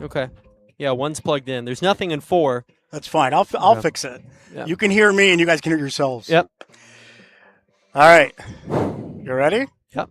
Okay. Yeah, one's plugged in. There's nothing in 4. That's fine. I'll fix it. Yep. You can hear me and you guys can hear yourselves. Yep. All right. You ready? Yep.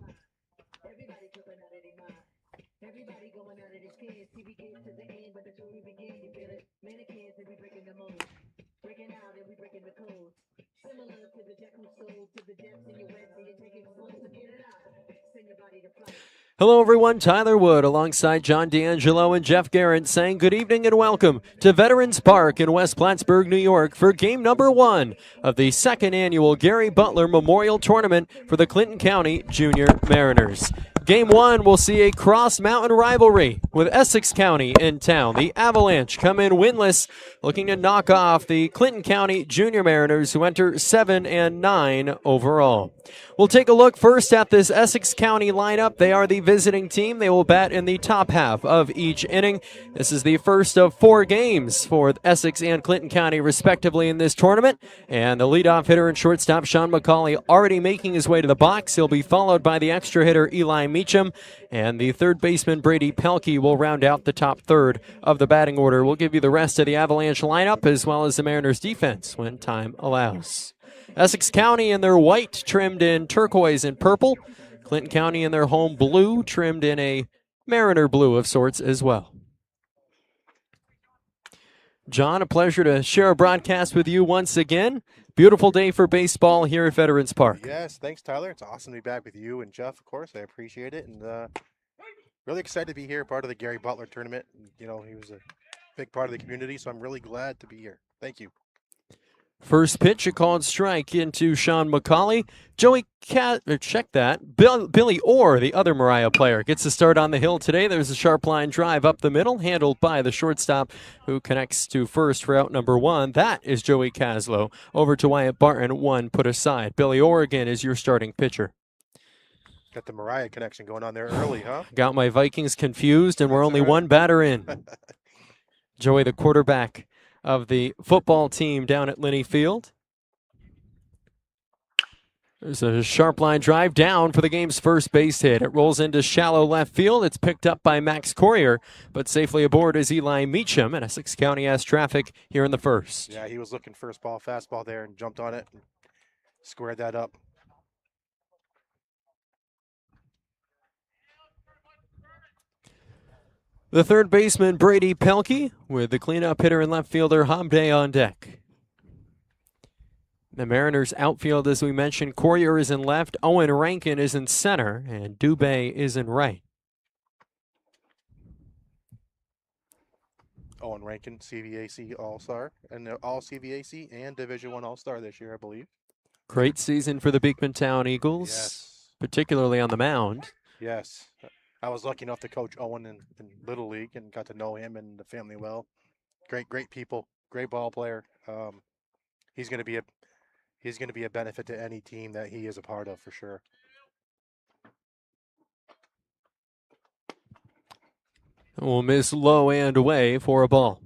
Hello, everyone. Tyler Wood alongside John DeAngelo and Jeff Garrett saying good evening and welcome to Veterans Park in West Plattsburgh, New York for game number 1 of the 2nd annual Gary Butler Memorial Tournament for the Clinton County Junior Mariners. Game 1 will see a cross-mountain rivalry with Essex County in town. The Avalanche come in winless, looking to knock off the Clinton County Junior Mariners, who enter 7-9 overall. We'll take a look first at this Essex County lineup. They are the visiting team. They will bat in the top half of each inning. This is the first of 4 games for Essex and Clinton County, respectively, in this tournament. And the leadoff hitter and shortstop, Sean McCauley, already making his way to the box. He'll be followed by the extra hitter, 𝗖𝗍𝗻𝗄, and the third baseman, 𝗍𝗙𝗃𝗊𝗁, will round out the top third of the batting order. We'll give you the rest of the Avalanche lineup as well as the Mariners defense when time allows. Essex County in their white, trimmed in turquoise and purple. Clinton County in their home blue, trimmed in a Mariner blue of sorts as well. John, a pleasure to share a broadcast with you once again. Beautiful day for baseball here at Veterans Park. Yes, thanks, Tyler. It's awesome to be back with you and Jeff, of course. I appreciate it. And really excited to be here, part of the Gary Butler tournament. You know, he was a big part of the community, so I'm really glad to be here. Thank you. First pitch, a called strike into Sean McCauley. Billy Orr, the other Mariah player, gets the start on the hill today. There's a sharp line drive up the middle, handled by the shortstop, who connects to first for out number 1. That is 𝗍𝗍𝗪𝗏. Over to Wyatt Barton, 1 put aside. Billy Orr again is your starting pitcher. Got the Mariah connection going on there early, huh? Got my Vikings confused, and we're only one batter in. Joey, the quarterback of the football team down at Linney Field. There's a sharp line drive down for the game's first base hit. It rolls into shallow left field. It's picked up by Max Corrier, but safely aboard is 𝗖𝗍𝗻𝗄, and Essex County has traffic here in the first. Yeah, he was looking first ball, fastball there, and jumped on it and squared that up. The third baseman, 𝗍𝗙𝗃𝗊𝗁, with the cleanup hitter and left fielder, 𝗲𝗂𝗃, on deck. The Mariners outfield, as we mentioned, Corrier is in left, Owen Rankin is in center, and Dubé is in right. Owen Rankin, CVAC All-Star, and All CVAC and Division I All-Star this year, I believe. Great season for the Beekmantown Eagles, Yes. particularly on the mound. Yes. I was lucky enough to coach Owen in Little League and got to know him and the family well. Great people, great ball player. He's going to be a benefit to any team that he is a part of for sure. Will miss low and away for a ball.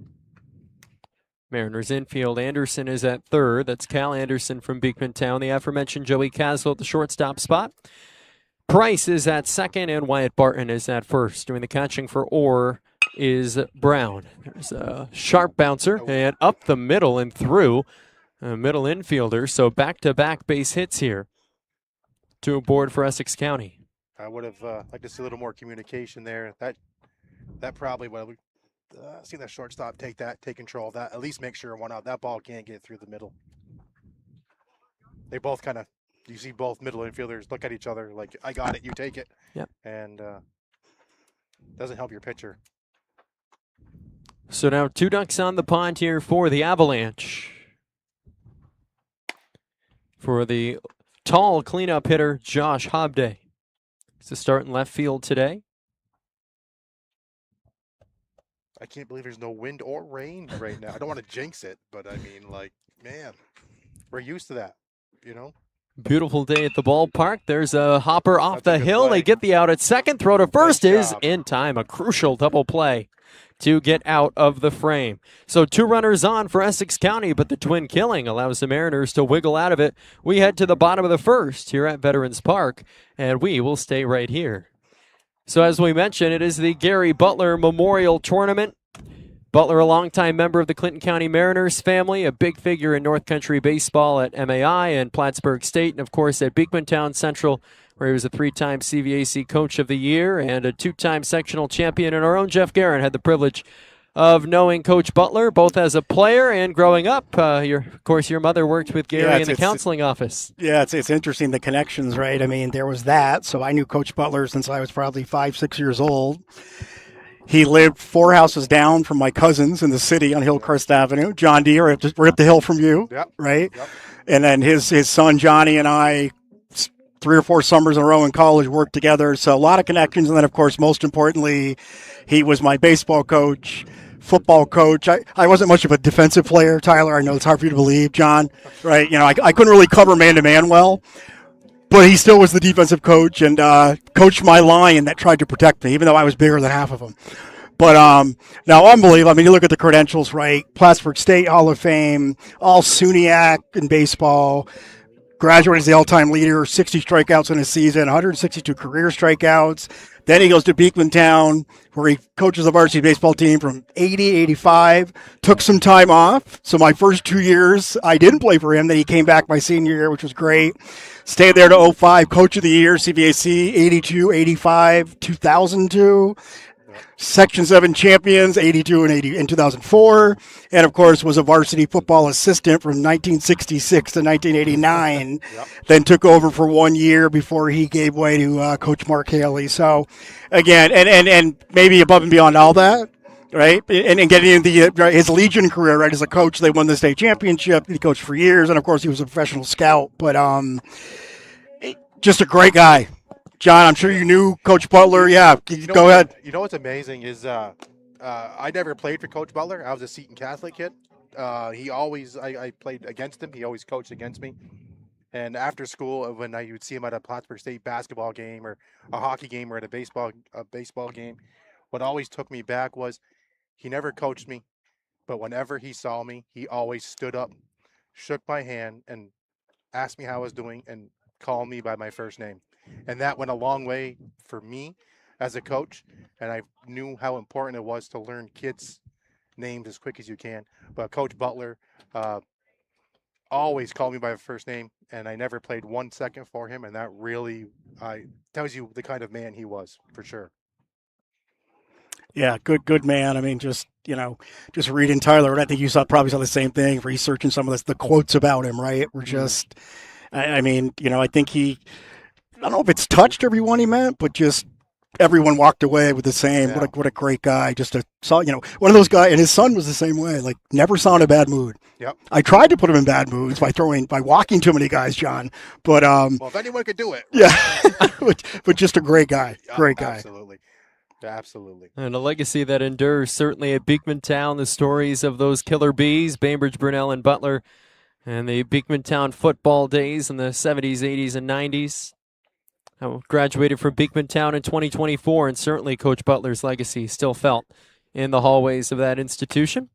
Mariners infield, Anderson is at third. That's Cal Anderson from Beekmantown. The aforementioned 𝗍𝗍𝗪𝗏 at the shortstop spot. Price is at second, and Wyatt Barton is at first. Doing the catching for Orr is Brown. There's a sharp bouncer, and up the middle and through. Middle infielder, so back-to-back base hits here to aboard for Essex County. I would have liked to see a little more communication there. That probably would have seen the shortstop take control of that, at least make sure one out. That ball can't get through the middle. They both kind of, you see both middle infielders look at each other like, I got it, you take it. Yep. And doesn't help your pitcher. So now 2 ducks on the pond here for the Avalanche. For the tall cleanup hitter, Josh Hobday. He's to start in left field today. I can't believe there's no wind or rain right now. I don't want to jinx it, but I mean, like, man, we're used to that, you know? Beautiful day at the ballpark. There's a hopper off the hill. They get the out at second. Throw to first is in time. A crucial double play to get out of the frame. So 2 runners on for Essex County, but the twin killing allows the Mariners to wiggle out of it. We head to the bottom of the first here at Veterans Park, and we will stay right here. So as we mentioned, it is the Gary Butler Memorial Tournament. Butler, a longtime member of the Clinton County Mariners family, a big figure in North Country baseball at MAI and Plattsburgh State, and of course at Beekmantown Central, where he was a 3-time CVAC Coach of the Year and a 2-time sectional champion. And our own Jeff Guerin had the privilege of knowing Coach Butler, both as a player and growing up. Of course, your mother worked with Gary in the counseling office. Yeah, it's interesting, the connections, right? I mean, there was that. So I knew Coach Butler since I was probably 5, 6 years old. He lived 4 houses down from my cousins in the city on Hillcrest Avenue. John D, right up the hill from you, right? Yep. And then his son Johnny and I, 3 or 4 summers in a row in college, worked together. So a lot of connections. And then, of course, most importantly, he was my baseball coach, football coach. I wasn't much of a defensive player, Tyler. I know it's hard for you to believe, John, right? You know, I couldn't really cover man-to-man well, but he still was the defensive coach and coached my line that tried to protect me, even though I was bigger than half of them. But now, unbelievable. I mean, you look at the credentials, right? Plattsburgh State Hall of Fame, all SUNYAC in baseball, graduated as the all-time leader, 60 strikeouts in a season, 162 career strikeouts. Then he goes to Beekmantown, where he coaches the varsity baseball team from 80, 85, took some time off. So my first 2 years, I didn't play for him. Then he came back my senior year, which was great. Stayed there to 05, Coach of the Year, CVAC, 82, 85, 2002. Section 7 champions, 82 and 80 in 2004, and of course was a varsity football assistant from 1966 to 1989. Then took over for 1 year before he gave way to Coach Mark Haley. So, again, and maybe above and beyond all that, right? And getting into his Legion career, right? As a coach, they won the state championship. He coached for years, and of course he was a professional scout. But just a great guy. John, I'm sure you knew Coach Butler. Yeah, go ahead. You know what's amazing is I never played for Coach Butler. I was a Seton Catholic kid. I played against him. He always coached against me. And after school, when I would see him at a Plattsburgh State basketball game or a hockey game or at a baseball game, what always took me back was he never coached me, but whenever he saw me, he always stood up, shook my hand, and asked me how I was doing and called me by my first name. And that went a long way for me as a coach, and I knew how important it was to learn kids' names as quick as you can. But Coach Butler always called me by my first name, and I never played 1 second for him, and that really tells you the kind of man he was, for sure. Yeah, good man. I mean, just reading Tyler, and I think you probably saw the same thing, researching some of the quotes about him, right? Were just, I mean, I think I don't know if it's touched everyone he met, but just everyone walked away with the same. Yeah. What a great guy. Just one of those guys, and his son was the same way. Like, never saw in a bad mood. Yep. I tried to put him in bad moods by walking too many guys, John. But well, if anyone could do it, right? Yeah. but just a great guy. Great guy. Absolutely. Absolutely. And a legacy that endures certainly at Beekmantown. The stories of those killer bees, Bainbridge, Brunel, and Butler, and the Beekmantown football days in the 70s, 80s, and 90s. I graduated from Beekmantown in 2024, and certainly Coach Butler's legacy still felt in the hallways of that institution.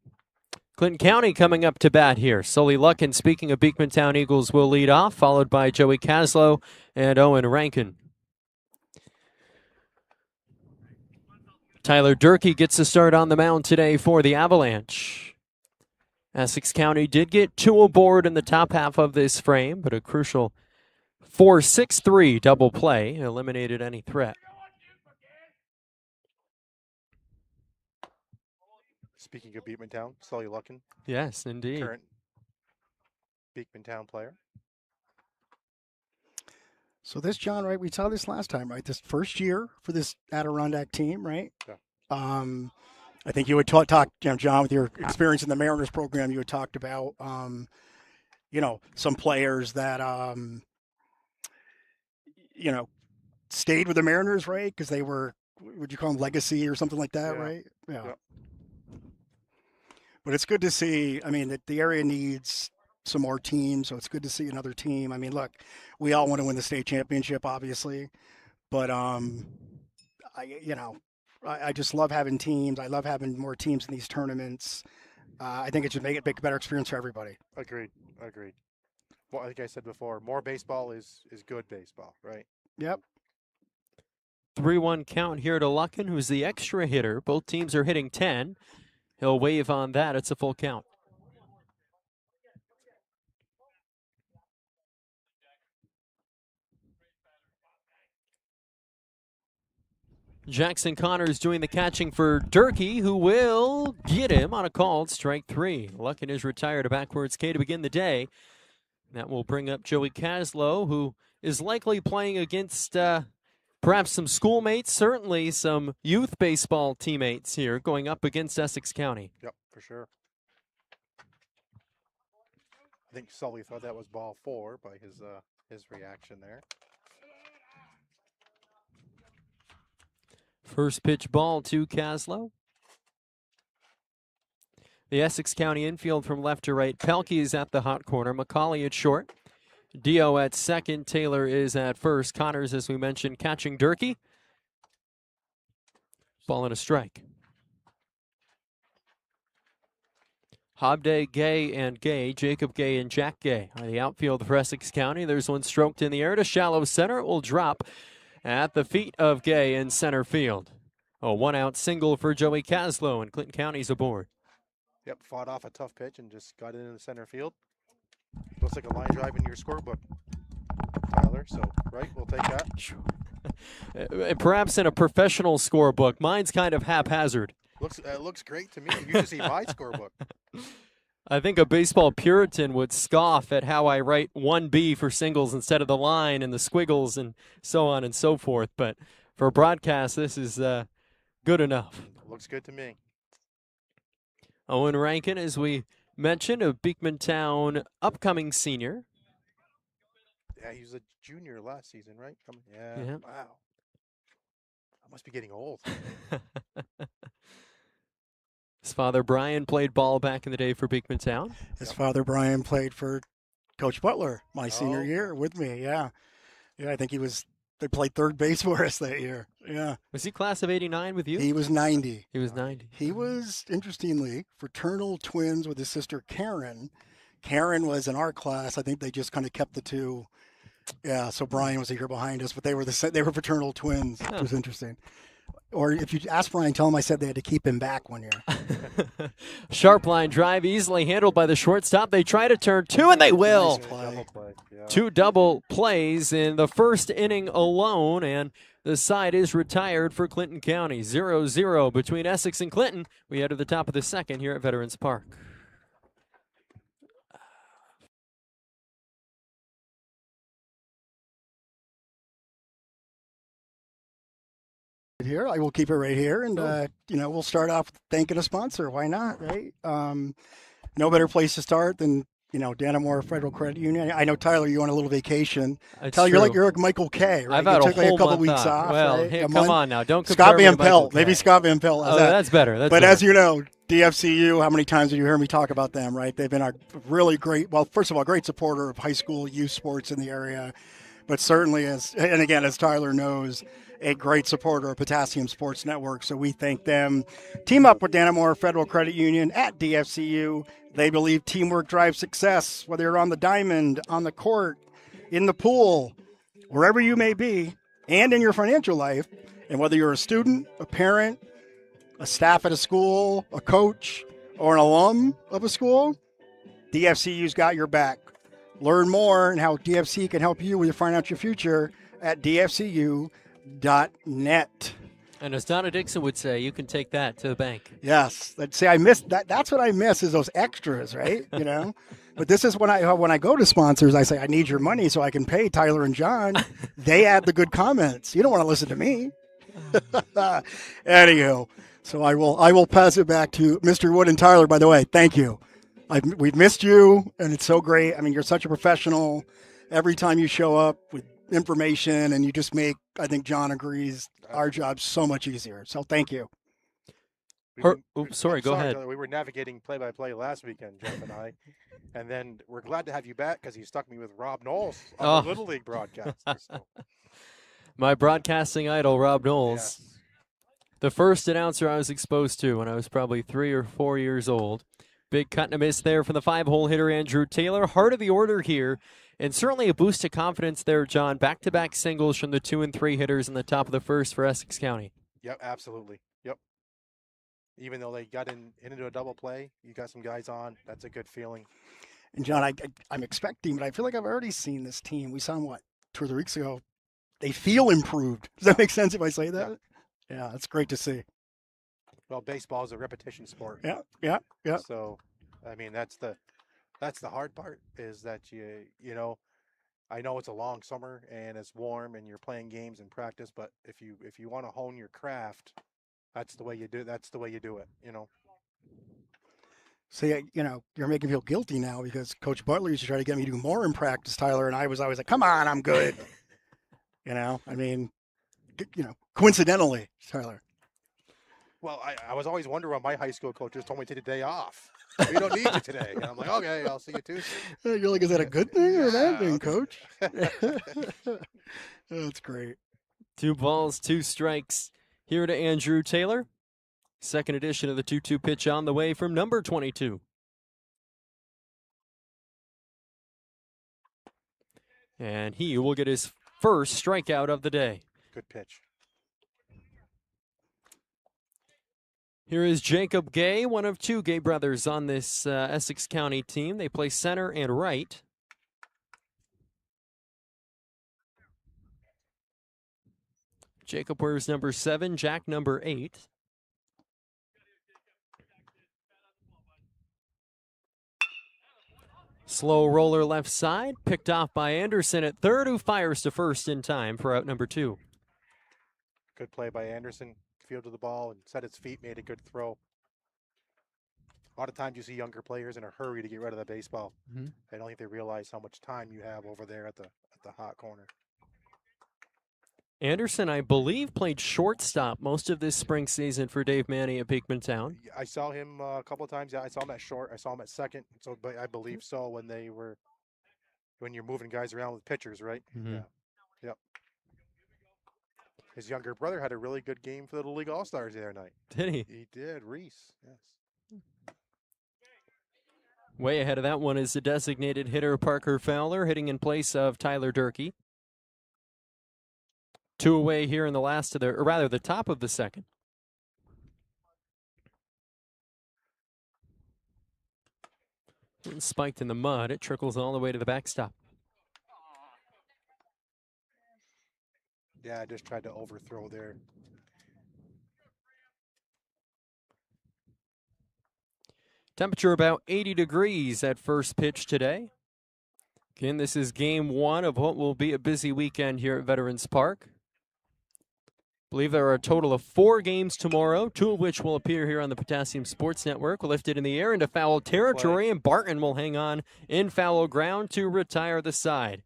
Clinton County coming up to bat here. Sully Luckin, speaking of Beekmantown Eagles, will lead off, followed by Joey Caslow and Owen Rankin. Tyler Durkee gets a start on the mound today for the Avalanche. Essex County did get 2 aboard in the top half of this frame, but a crucial 4-6-3 double play eliminated any threat. Speaking of Beekmantown, Sully Luckin. Yes, indeed. Current Beekmantown player. So this, John, right? We saw this last time, right? This first year for this Adirondack team, right? Yeah. I think you had talked, John, with your experience in the Mariners program. You had talked about, some players that, stayed with the Mariners, right? Because they were, would you call them legacy or something like that, right? Yeah. But it's good to see. I mean, the area needs some more teams, so it's good to see another team. I mean, look, we all want to win the state championship, obviously, but I just love having teams. I love having more teams in these tournaments. I think it should make a better experience for everybody. Agreed. Well, like I said before, more baseball is good baseball, right? Yep. 3-1 count here to Luckin, who's the extra hitter. Both teams are hitting 10. He'll wave on that. It's a full count. Jackson Connors doing the catching for Durkee, who will get him on a called strike 3. Luckin is retired to 𝗍𝗂𝗧𝗂𝗍 to begin the day. That will bring up 𝗍𝗢𝗏, who is likely playing against perhaps some schoolmates, certainly some youth baseball teammates here, going up against Essex County. Yep, for sure. I think Sully thought that was ball 4 by his reaction there. First pitch ball to 𝗍𝗪𝗏. The Essex County infield from left to right. 𝗍𝗪𝗏 is at the hot corner. McCauley at short. Dio at second. Taylor is at first. Connors, as we mentioned, catching Durkee. Ball and a strike. Hobday, Gay, and Gay. Jacob Gay and Jack Gay are the outfield for Essex County. There's one stroked in the air to shallow center. It will drop at the feet of Gay in center field. A one-out single for 𝗍𝗢𝗏, and Clinton County's aboard. Yep, fought off a tough pitch and just got it into the center field. Looks like a line drive in your scorebook, Tyler. So, right, we'll take that. Sure. Perhaps in a professional scorebook. Mine's kind of haphazard. Looks great to me. You should see my scorebook. I think a baseball Puritan would scoff at how I write 1B for singles instead of the line and the squiggles and so on and so forth. But for broadcast, this is good enough. Looks good to me. Owen Rankin, as we mentioned, a Beekmantown upcoming senior. Yeah, he was a junior last season, right? Yeah. Wow. I must be getting old. His father, Brian, played ball back in the day for Beekmantown. His father, Brian, played for Coach Butler my senior year with me, yeah. Yeah, I think they played third base for us that year, yeah. Was he class of 89 with you? He was 90. He was 90. He was, interestingly, fraternal twins with his sister Karen. Karen was in our class. I think they just kind of kept the two. Yeah, so Brian was a year behind us, but they were fraternal twins, which was interesting. Or if you ask Brian, tell him I said they had to keep him back one year. Sharp line drive, easily handled by the shortstop. They try to turn 2, and they will. Nice play. Yeah. 2 double plays in the first inning alone, and the side is retired for Clinton County. 0-0 between Essex and Clinton. We head to the top of the second here at Veterans Park. Here, I will keep it right here, and we'll start off thanking a sponsor. Why not, right? No better place to start than Dannemora Federal Credit Union. I know, Tyler, you on a little vacation. Tyler, you're like Michael K. Right? I've had you took a whole a couple month weeks off. Well, right? hey, come on now, don't compare Scott me to Van Michael Pelt, K. maybe Scott Van Pelt. Oh, that's better. That's but better. as you know, DFCU. How many times have you heard me talk about them? Right? They've been a really great. Well, first of all, great supporter of high school youth sports in the area, but certainly as Tyler knows, a great supporter of Potassium Sports Network, so we thank them. Team up with Dannemora Federal Credit Union at DFCU. They believe teamwork drives success, whether you're on the diamond, on the court, in the pool, wherever you may be, and in your financial life. And whether you're a student, a parent, a staff at a school, a coach, or an alum of a school, DFCU's got your back. Learn more and how DFC can help you with your financial future at DFCU.net. And as Donna Dixon would say, you can take that to the bank. Yes. I miss that. That's what I miss is those extras, right? But this is when I go to sponsors, I say, I need your money so I can pay Tyler and John. They add the good comments. You don't want to listen to me. Anywho, so I will pass it back to Mr. Wood and Tyler, by the way. Thank you. We've missed you, and it's so great. I mean, you're such a professional. Every time you show up with information, and you just make, I think John agrees, our job so much easier. So thank you. Go ahead. We were navigating play-by-play last weekend, Jeff and I, and then we're glad to have you back because you stuck me with Rob Knowles on the Little League broadcast. So. My broadcasting idol, Rob Knowles. Yes. The first announcer I was exposed to when I was probably 3 or 4 years old. Big cut and a miss there from the 5-hole hitter, Andrew Taylor. Heart of the order here And certainly a boost to confidence there, John. Back-to-back singles from the 2 and 3 hitters in the top of the first for Essex County. Yep, absolutely. Yep. Even though they got into a double play, you got some guys on. That's a good feeling. And John, I'm expecting, but I feel like I've already seen this team. We saw them, 2 or 3 weeks ago. They feel improved. Does that make sense if I say that? Yeah, that's great to see. Well, baseball is a repetition sport. Yeah. So, I mean, that's the hard part is that you know, I know it's a long summer and it's warm and you're playing games and practice, but if you want to hone your craft, that's the way you do. That's the way you do it. You know. See, you're making me feel guilty now because Coach Butler used to try to get me to do more in practice, Tyler, and I was always like, "Come on, I'm good." I mean, coincidentally, Tyler. Well, I was always wondering why my high school coaches told me to take the day off. We don't need you today. And I'm like, okay, I'll see you Tuesday. You're like, is that a good thing or a bad thing, Coach? That's great. 2 balls, 2 strikes here to Andrew Taylor. Second edition of the 2-2 pitch on the way from number 22. And he will get his first strikeout of the day. Good pitch. Here is Jacob Gay, one of 2 Gay brothers on this Essex County team. They play center and right. Jacob wears number 7, Jack number 8. Slow roller left side, picked off by Anderson at third, who fires to first in time for out number 2. Good play by Anderson. Fielded the ball and set his feet, made a good throw. A lot of times you see younger players in a hurry to get rid of the baseball. I don't think they realize how much time you have over there at the hot corner. Anderson, I believe, played shortstop most of this spring season for Dave Manny at Beekman Town. I saw him a couple of times. Yeah, I saw him at short. I saw him at second. So, but I believe so when you're moving guys around with pitchers, right? Yeah. Yep. His younger brother had a really good game for the Little League All-Stars the other night. Did he? He did. Reese, yes. Way ahead of that one is the designated hitter Parker Fowler, hitting in place of Tyler Durkee. 2 away here in the top of the second. Spiked in the mud. It trickles all the way to the backstop. Yeah, I just tried to overthrow there. Temperature about 80 degrees at first pitch today. Again, this is game 1 of what will be a busy weekend here at Veterans Park. I believe there are a total of 4 games tomorrow, 2 of which will appear here on the Potassium Sports Network. We'll lift it in the air into foul territory, and Barton will hang on in foul ground to retire the side.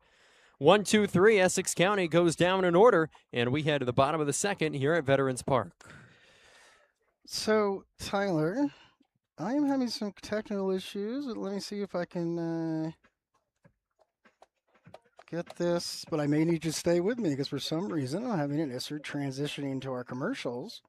1, 2, 3, Essex County goes down in order, and we head to the bottom of the second here at Veterans Park. So, Tyler, I am having some technical issues. Let me see if I can get this, but I may need you to stay with me because for some reason I'm having an issue transitioning to our commercials.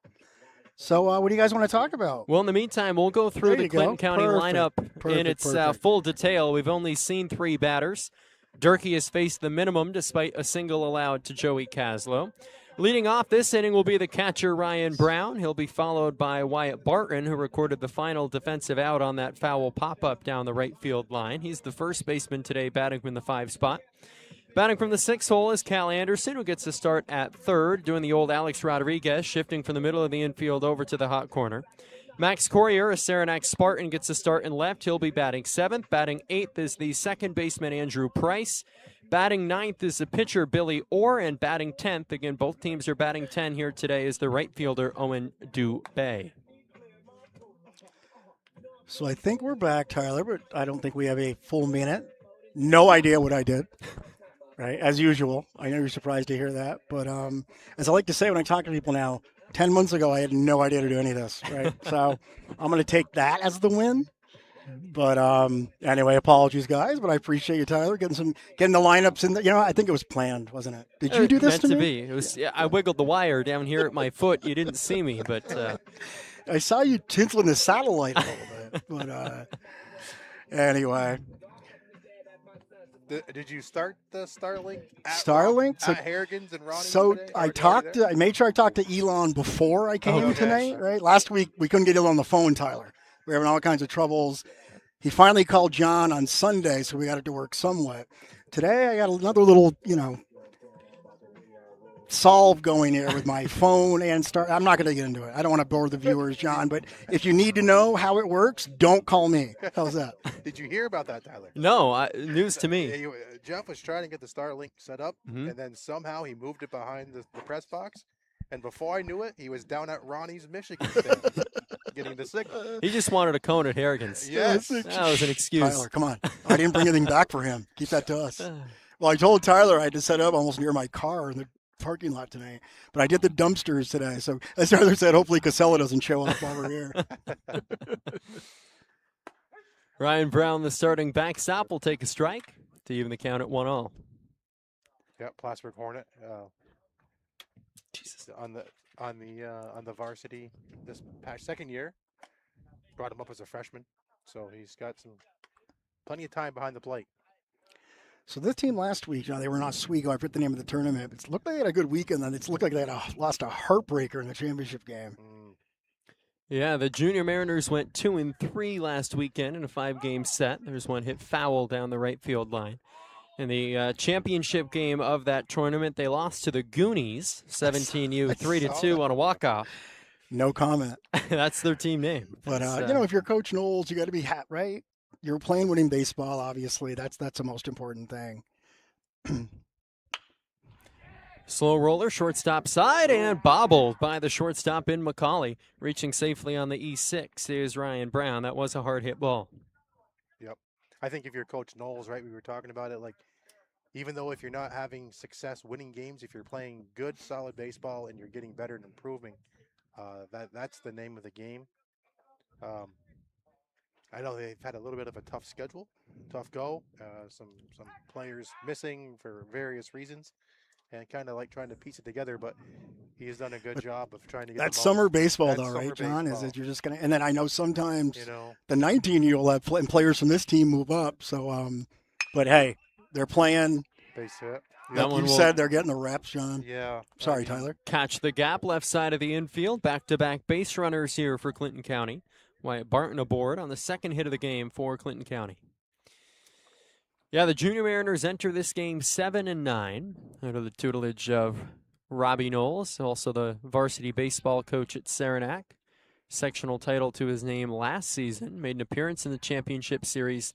So what do you guys want to talk about? Well, in the meantime, we'll go through the Clinton County lineup in its full detail. We've only seen 3 batters. Durkee has faced the minimum despite a single allowed to Joey Caslow. Leading off this inning will be the catcher Ryan Brown. He'll be followed by Wyatt Barton, who recorded the final defensive out on that foul pop-up down the right field line. He's the first baseman today, batting from the 5 spot. Batting from the 6th hole is Cal Anderson, who gets to start at third, doing the old Alex Rodriguez, shifting from the middle of the infield over to the hot corner. Max Corrier, a Saranac Spartan, gets a start in left. He'll be batting 7th. Batting 8th is the second baseman, Andrew Price. Batting 9th is the pitcher, Billy Orr. And batting 10th, again, both teams are batting 10 here today, is the right fielder, Owen Dubé. So I think we're back, Tyler, but I don't think we have a full minute. No idea what I did. Right, as usual. I know you're surprised to hear that. But as I like to say when I talk to people now, 10 months ago, I had no idea to do any of this, right? So I'm going to take that as the win. But anyway, apologies, guys. But I appreciate you, Tyler, getting the lineups in. I think it was planned, wasn't it? Did you do this to me? It was. Yeah, I wiggled the wire down here at my foot. You didn't see me, but I saw you tinsling the satellite a little bit. But anyway. Did you start the Starlink? Starlink? At Harrigan's and Ronnie's So today? I made sure I talked to Elon before I came tonight, right? Last week, we couldn't get Elon on the phone, Tyler. We were having all kinds of troubles. He finally called John on Sunday, so we got it to work somewhat. Today, I got another little, solve going here with my phone and start. I'm not going to get into it. I don't want to bore the viewers, John, but if you need to know how it works, don't call me. How's that? Did you hear about that, Tyler? No, news to me. Jeff was trying to get the Starlink set up, and then somehow he moved it behind the press box. And before I knew it, he was down at Ronnie's Michigan stand getting the signal. He just wanted a cone at Harrigan's. Yes. That was an excuse. Tyler, come on. I didn't bring anything back for him. Keep that to us. Well, I told Tyler I had to set up almost near my car in the parking lot today, but I did the dumpsters today. So as Tyler said, hopefully 𝗂𝗍𝗪 doesn't show up while we're here. Ryan Brown, the starting backstop, will take a strike to even the count at 1-1. Yep, Plattsburgh Hornet. Jesus, on the varsity this past second year. Brought him up as a freshman, so he's got plenty of time behind the plate. So this team last week, they were in Oswego. I forget the name of the tournament. It looked like they had a good weekend. Then it looked like they lost a heartbreaker in the championship game. Yeah, the Junior Mariners went 2-3 last weekend in a 5-game set. There's one hit foul down the right field line. In the championship game of that tournament, they lost to the Goonies, 17U, 3-2 on a walk-off. No comment. That's their team name. But, if you're Coach Knowles, you got to be right? You're playing winning baseball, obviously. That's the most important thing. Slow roller, shortstop side, and bobbled by the shortstop in McCauley. Reaching safely on the E6 is Ryan Brown. That was a hard hit ball. Yep. I think if you're Coach Knowles, right, we were talking about it, even though if you're not having success winning games, if you're playing good, solid baseball and you're getting better and improving, that's the name of the game. I know they've had a little bit of a tough schedule, tough go. Some players missing for various reasons, and kind of trying to piece it together. But he's done a good job of trying to get. That's summer baseball, though, right, John? Is that you're just gonna? And then I know sometimes the 19-year will have players from this team move up. So, but hey, they're playing. Base hit. Like you said, they're getting the reps, John. Yeah. Sorry, Tyler. Catch the gap, left side of the infield. Back-to-back base runners here for Clinton County. Wyatt Barton aboard on the second hit of the game for Clinton County. Yeah, the Junior Mariners enter this game 7-9 under the tutelage of Robbie Knowles, also the varsity baseball coach at Saranac. Sectional title to his name last season. Made an appearance in the championship series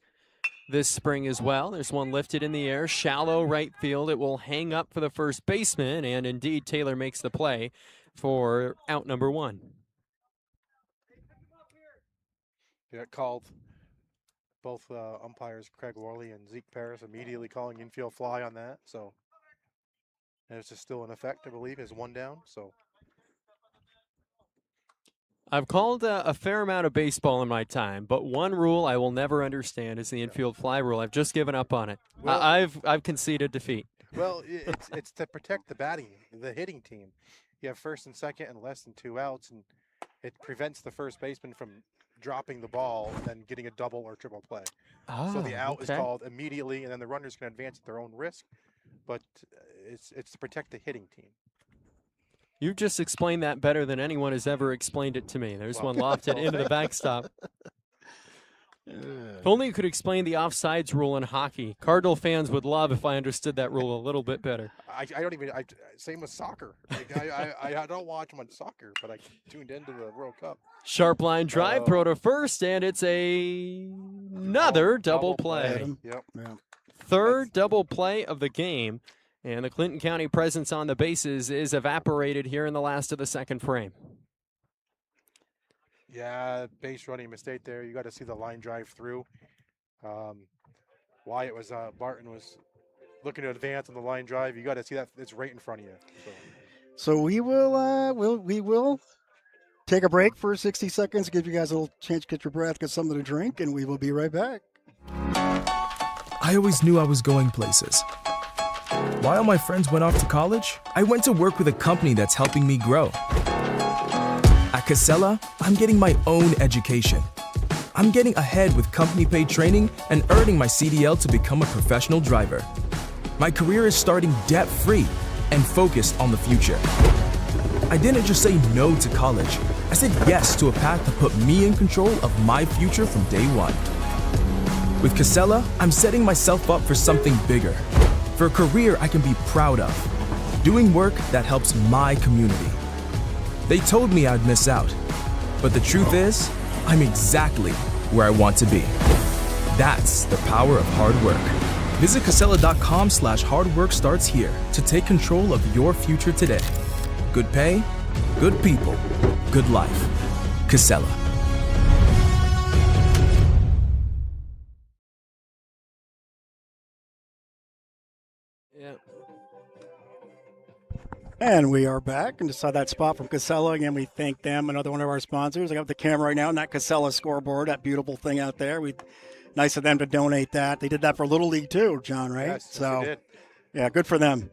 this spring as well. There's one lifted in the air, shallow right field. It will hang up for the first baseman, and indeed Taylor makes the play for out number 1. Yeah, called both umpires, Craig Worley and 𝗖𝗍𝗪, immediately calling infield fly on that. So, and it's just still in effect, I believe, is 1 down. So, I've called a fair amount of baseball in my time, but one rule I will never understand is the infield fly rule. I've just given up on it. Well, I've conceded defeat. Well, it's to protect the hitting team. You have first and second and less than 2 outs, and it prevents the first baseman from dropping the ball and then getting a double or triple play. So the out is called immediately, and then the runners can advance at their own risk. But it's to protect the hitting team. You've just explained that better than anyone has ever explained it to me. There's one lofted into the backstop. If only you could explain the offsides rule in hockey. Cardinal fans would love if I understood that rule a little bit better. I don't even. Same with soccer. I don't watch much soccer, but I tuned into the World Cup. Sharp line drive, throw to first, and it's another double play. Yep. Yeah. Third double play of the game, and the Clinton County presence on the bases is evaporated here in the last of the second frame. Yeah, base running mistake there. You got to see the line drive through. Wyatt was Barton was looking to advance on the line drive. You got to see that it's right in front of you. So we will take a break for 60 seconds, give you guys a little chance to get your breath, get something to drink, and we will be right back. I always knew I was going places. While my friends went off to college, I went to work with a company that's helping me grow. At 𝗂𝗍𝗪, I'm getting my own education. I'm getting ahead with company-paid training and earning my CDL to become a professional driver. My career is starting debt-free and focused on the future. I didn't just say no to college. I said yes to a path that put me in control of my future from day one. With 𝗂𝗍𝗏, I'm setting myself up for something bigger, for a career I can be proud of, doing work that helps my community. They told me I'd miss out, but the truth is, I'm exactly where I want to be. That's the power of hard work. Visit 𝗂𝗍𝗏.com/hard work starts here to take control of your future today. Good pay, good people, good life. 𝗂𝗍𝗏. Yeah. And we are back, and just saw that spot from 𝗂𝗍𝗏. Again, we thank them, another one of our sponsors. I got the camera right now, and that 𝗂𝗍𝗏 scoreboard, that beautiful thing out there. Nice of them to donate that. They did that for Little League too, John, right? Yes, so, they did. Yeah, good for them.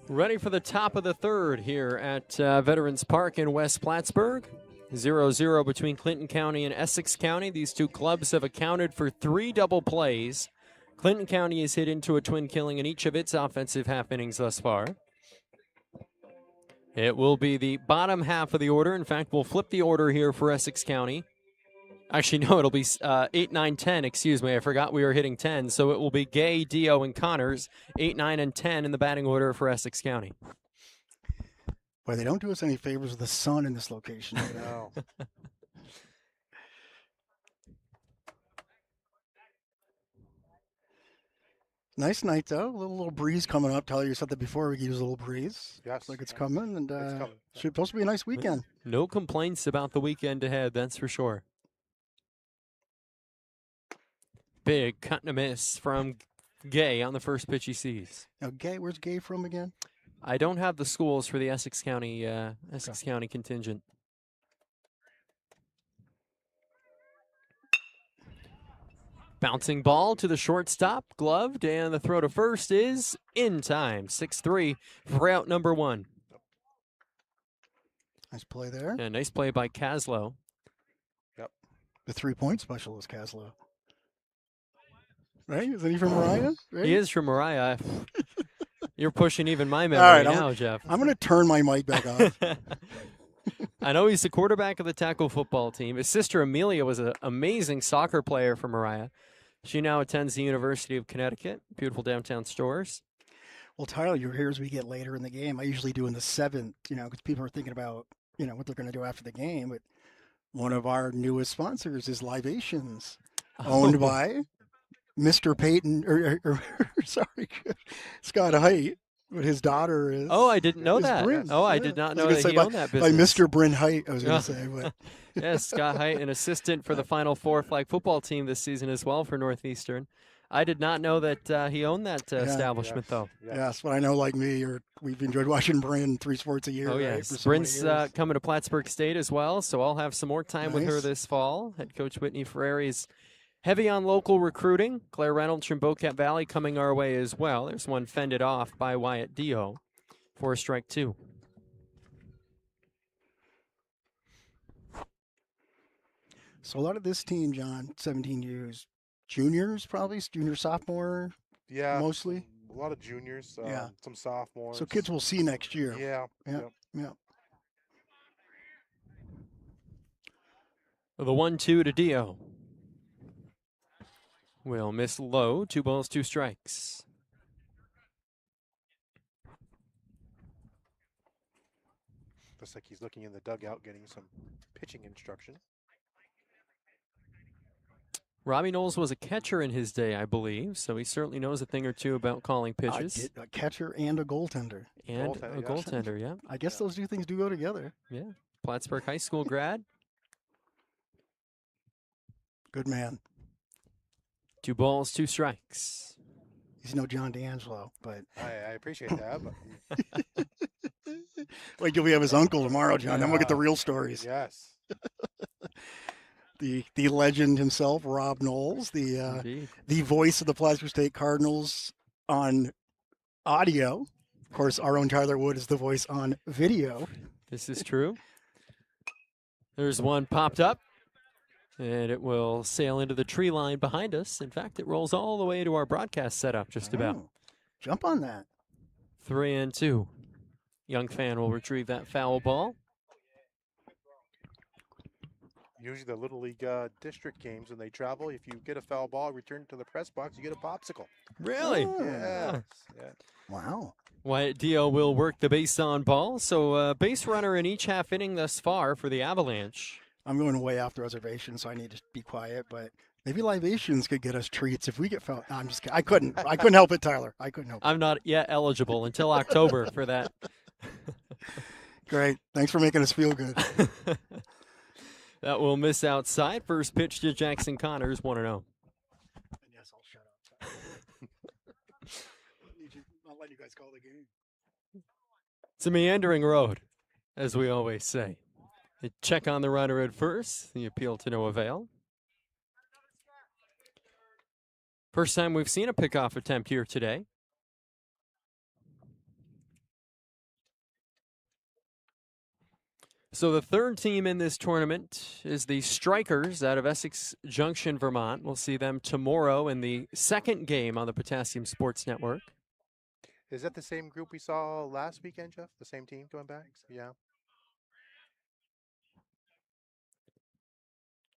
Ready for the top of the third here at Veterans Park in West Plattsburgh. 0-0 between Clinton County and Essex County. These two clubs have accounted for 3 double plays. Clinton County has hit into a twin killing in each of its offensive half innings thus far. It will be the bottom half of the order. In fact, we'll flip the order here for Essex County. Actually, no, it'll be 8, 9, 10. Excuse me, I forgot we were hitting 10. So it will be Gay, Dio, and Connors, 8, 9, and 10 in the batting order for Essex County. Boy, they don't do us any favors with the sun in this location. No. Nice night, though. A little breeze coming up. Tyler, you said that before. We could use a little breeze. Yes. Looks like it's coming, and It's coming. supposed to be a nice weekend. No complaints about the weekend ahead, that's for sure. Big cut and a miss from Gay on the first pitch he sees. Now, Gay, where's Gay from again? I don't have the schools for the Essex County County contingent. Bouncing ball to the shortstop, gloved, and the throw to first is in time. 6-3 for out number 1. Nice play there. Yeah, nice play by 𝗂𝗍𝗏. Yep. The 3-point specialist, 𝗂𝗍𝗏. Right? Isn't he from Mariah? Right? He is from Mariah. You're pushing even my memory right, now, Jeff. I'm going to turn my mic back off. I know he's the quarterback of the tackle football team. His sister Amelia was an amazing soccer player for Mariah. She now attends the University of Connecticut. Beautiful downtown stores. Well, Tyler, you're here as we get later in the game. I usually do in the 7th, because people are thinking about, what they're going to do after the game. But one of our newest sponsors is Libations, owned by Mr. Peyton, sorry, Scott Height. But his daughter is. Oh, I didn't know that. Bryn. Oh, I Yeah. did not I know was that gonna he say owned that by business. Mr. Bryn Height, I was going to say. But. Yes, Scott Height, an assistant for the Final Four flag football team this season as well for Northeastern. I did not know that he owned that establishment, though. Yes, but I know, like me, we've enjoyed watching Bryn 3 sports a year. Oh, right, yes. for so Bryn's many years. coming to Plattsburgh State as well, so I'll have some more time with her Nice. this fall. Head coach Whitney Ferreri is heavy on local recruiting. Claire Reynolds from Bocat Valley coming our way as well. There's one fended off by Wyatt Dio for a strike 2. So a lot of this team, John, 17U's juniors, probably junior, sophomore, Yeah. mostly. A lot of juniors. Yeah. Some sophomores. So kids we'll see next year. Yeah. Yeah. Yep. Yeah. The 1-2 to Dio. Will miss low. 2 balls, 2 strikes. Looks like he's looking in the dugout, getting some pitching instruction. Robbie Knowles was a catcher in his day, I believe, so he certainly knows a thing or two about calling pitches. A catcher and a goaltender. And Goaltender, a yeah. goaltender, yeah. I guess those 2 things do go together. Yeah. Plattsburgh High School grad. Good man. 2 balls, 2 strikes. He's no John DeAngelo, but I appreciate that. But wait till we have his uncle tomorrow, John. Then we'll get the real stories. yes. The legend himself, Rob Knowles, Indeed. the voice of the Plattsburgh State Cardinals on audio. Of course, our own Tyler Wood is the voice on video. This is true. There's one popped up, and it will sail into the tree line behind us. In fact, it rolls all the way to our broadcast setup, just about. Jump on that. 3-2. Young fan will retrieve that foul ball. Usually the Little League district games, when they travel, if you get a foul ball, return it to the press box, you get a popsicle. Really? Yes. Yeah. Wow. Wyatt Dio will work the base on ball. So base runner in each half inning thus far for the Avalanche. I'm going way off the reservation, so I need to be quiet, but maybe libations could get us treats if we get fouled. No, I'm just kidding. I couldn't help it, Tyler. I couldn't help it. I'm not yet eligible until October for that. Great. Thanks for making us feel good. That will miss outside. First pitch to Jackson Connors, 1-0. Yes, I'll shut up. I'll let you guys call the game. It's a meandering road, as we always say. They check on the runner at first. The appeal to no avail. First time we've seen a pickoff attempt here today. So the third team in this tournament is the Strikers out of Essex Junction, Vermont. We'll see them tomorrow in the second game on the Potassium Sports Network. Is that the same group we saw last weekend, Jeff? The same team going back? Yeah.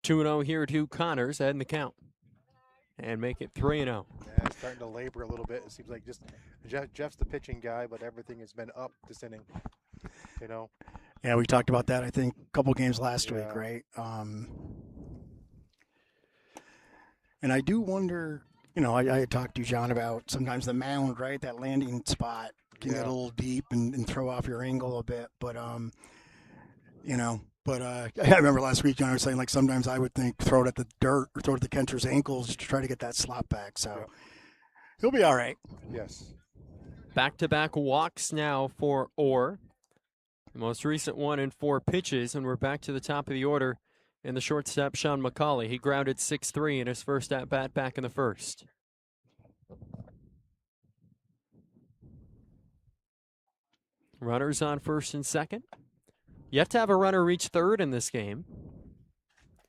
2-0 here to Connors, heading the count. And make it 3-0. Yeah, it's starting to labor a little bit. It seems like just Jeff's the pitching guy, but everything has been up this inning. You know? Yeah, we talked about that, I think, a couple games last week, right? And I do wonder, you know, I had talked to John about sometimes the mound, right? That landing spot can get a little deep and throw off your angle a bit. But, you know, I remember last week John was saying, like, sometimes I would think throw it at the dirt or throw it at the catcher's ankles to try to get that slot back. So he'll be all right. Yes. Back-to-back walks now for Orr. The most recent one in 4 pitches, and we're back to the top of the order in the shortstop, Sean McCauley. He grounded 6-3 in his first at-bat back in the first. Runners on first and second. Yet to have a runner reach third in this game.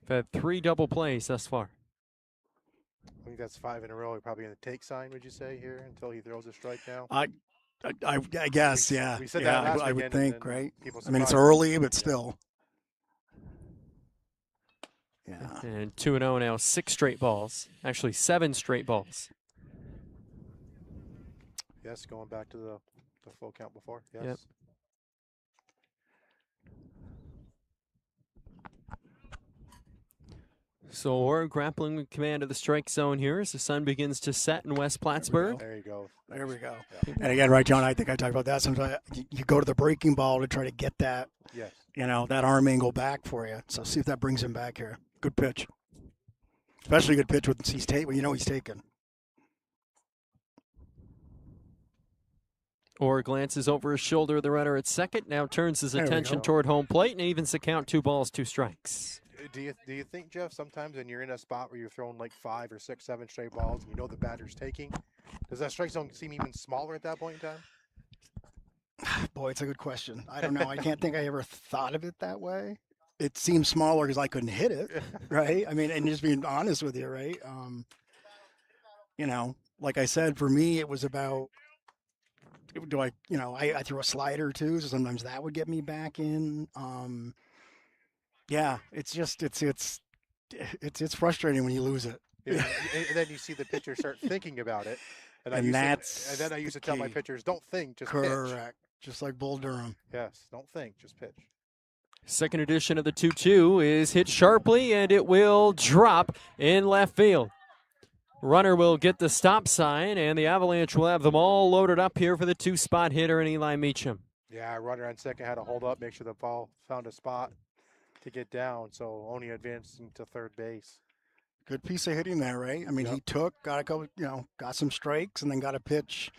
We've had 3 double plays thus far. I think that's 5 in a row. We're probably in the take sign, would you say, here, until he throws a strike now? I guess, yeah. We said that last I would weekend, think, right? I mean, it's surprised. early, but still. Yeah. And 2-0 now, 6 straight balls. Actually, 7 straight balls. Yes, going back to the full count before. Yes. Yep. So Orr grappling with command of the strike zone here as the sun begins to set in West Plattsburgh. There you go. There we go. Yeah. And again, right, John, I think I talked about that. Sometimes you go to the breaking ball to try to get that, Yes. you know, that arm angle back for you. So see if that brings him back here. Good pitch. Especially good pitch when he's taking. Orr glances over his shoulder at the runner at second, now turns his There we attention go. toward home plate and evens the count, 2 balls, 2 strikes. Do you think, Jeff, sometimes when you're in a spot where you're throwing like 5 or 6, 7 straight balls and you know the batter's taking, does that strike zone seem even smaller at that point in time? Boy, it's a good question. I don't know. I can't think I ever thought of it that way. It seems smaller because I couldn't hit it, right? I mean, and just being honest with you, right? You know, like I said, for me, it was about, I threw a slider too, so sometimes that would get me back in. Yeah, it's just, it's frustrating when you lose it. Yeah, and then you see the pitcher start thinking about it. And then I used to tell my key. pitchers, don't think, just pitch. Correct. Just like Bull Durham. Yes, don't think, just pitch. Second edition of the 2-2 is hit sharply, and it will drop in left field. Runner will get the stop sign, and the Avalanche will have them all loaded up here for the 2-spot hitter in Eli Meacham. Yeah, runner on second had to hold up, make sure the ball found a spot to get down, so only advancing to third base. Good piece of hitting there, right? I mean, Yep. he got a couple, got some strikes and then got a pitch.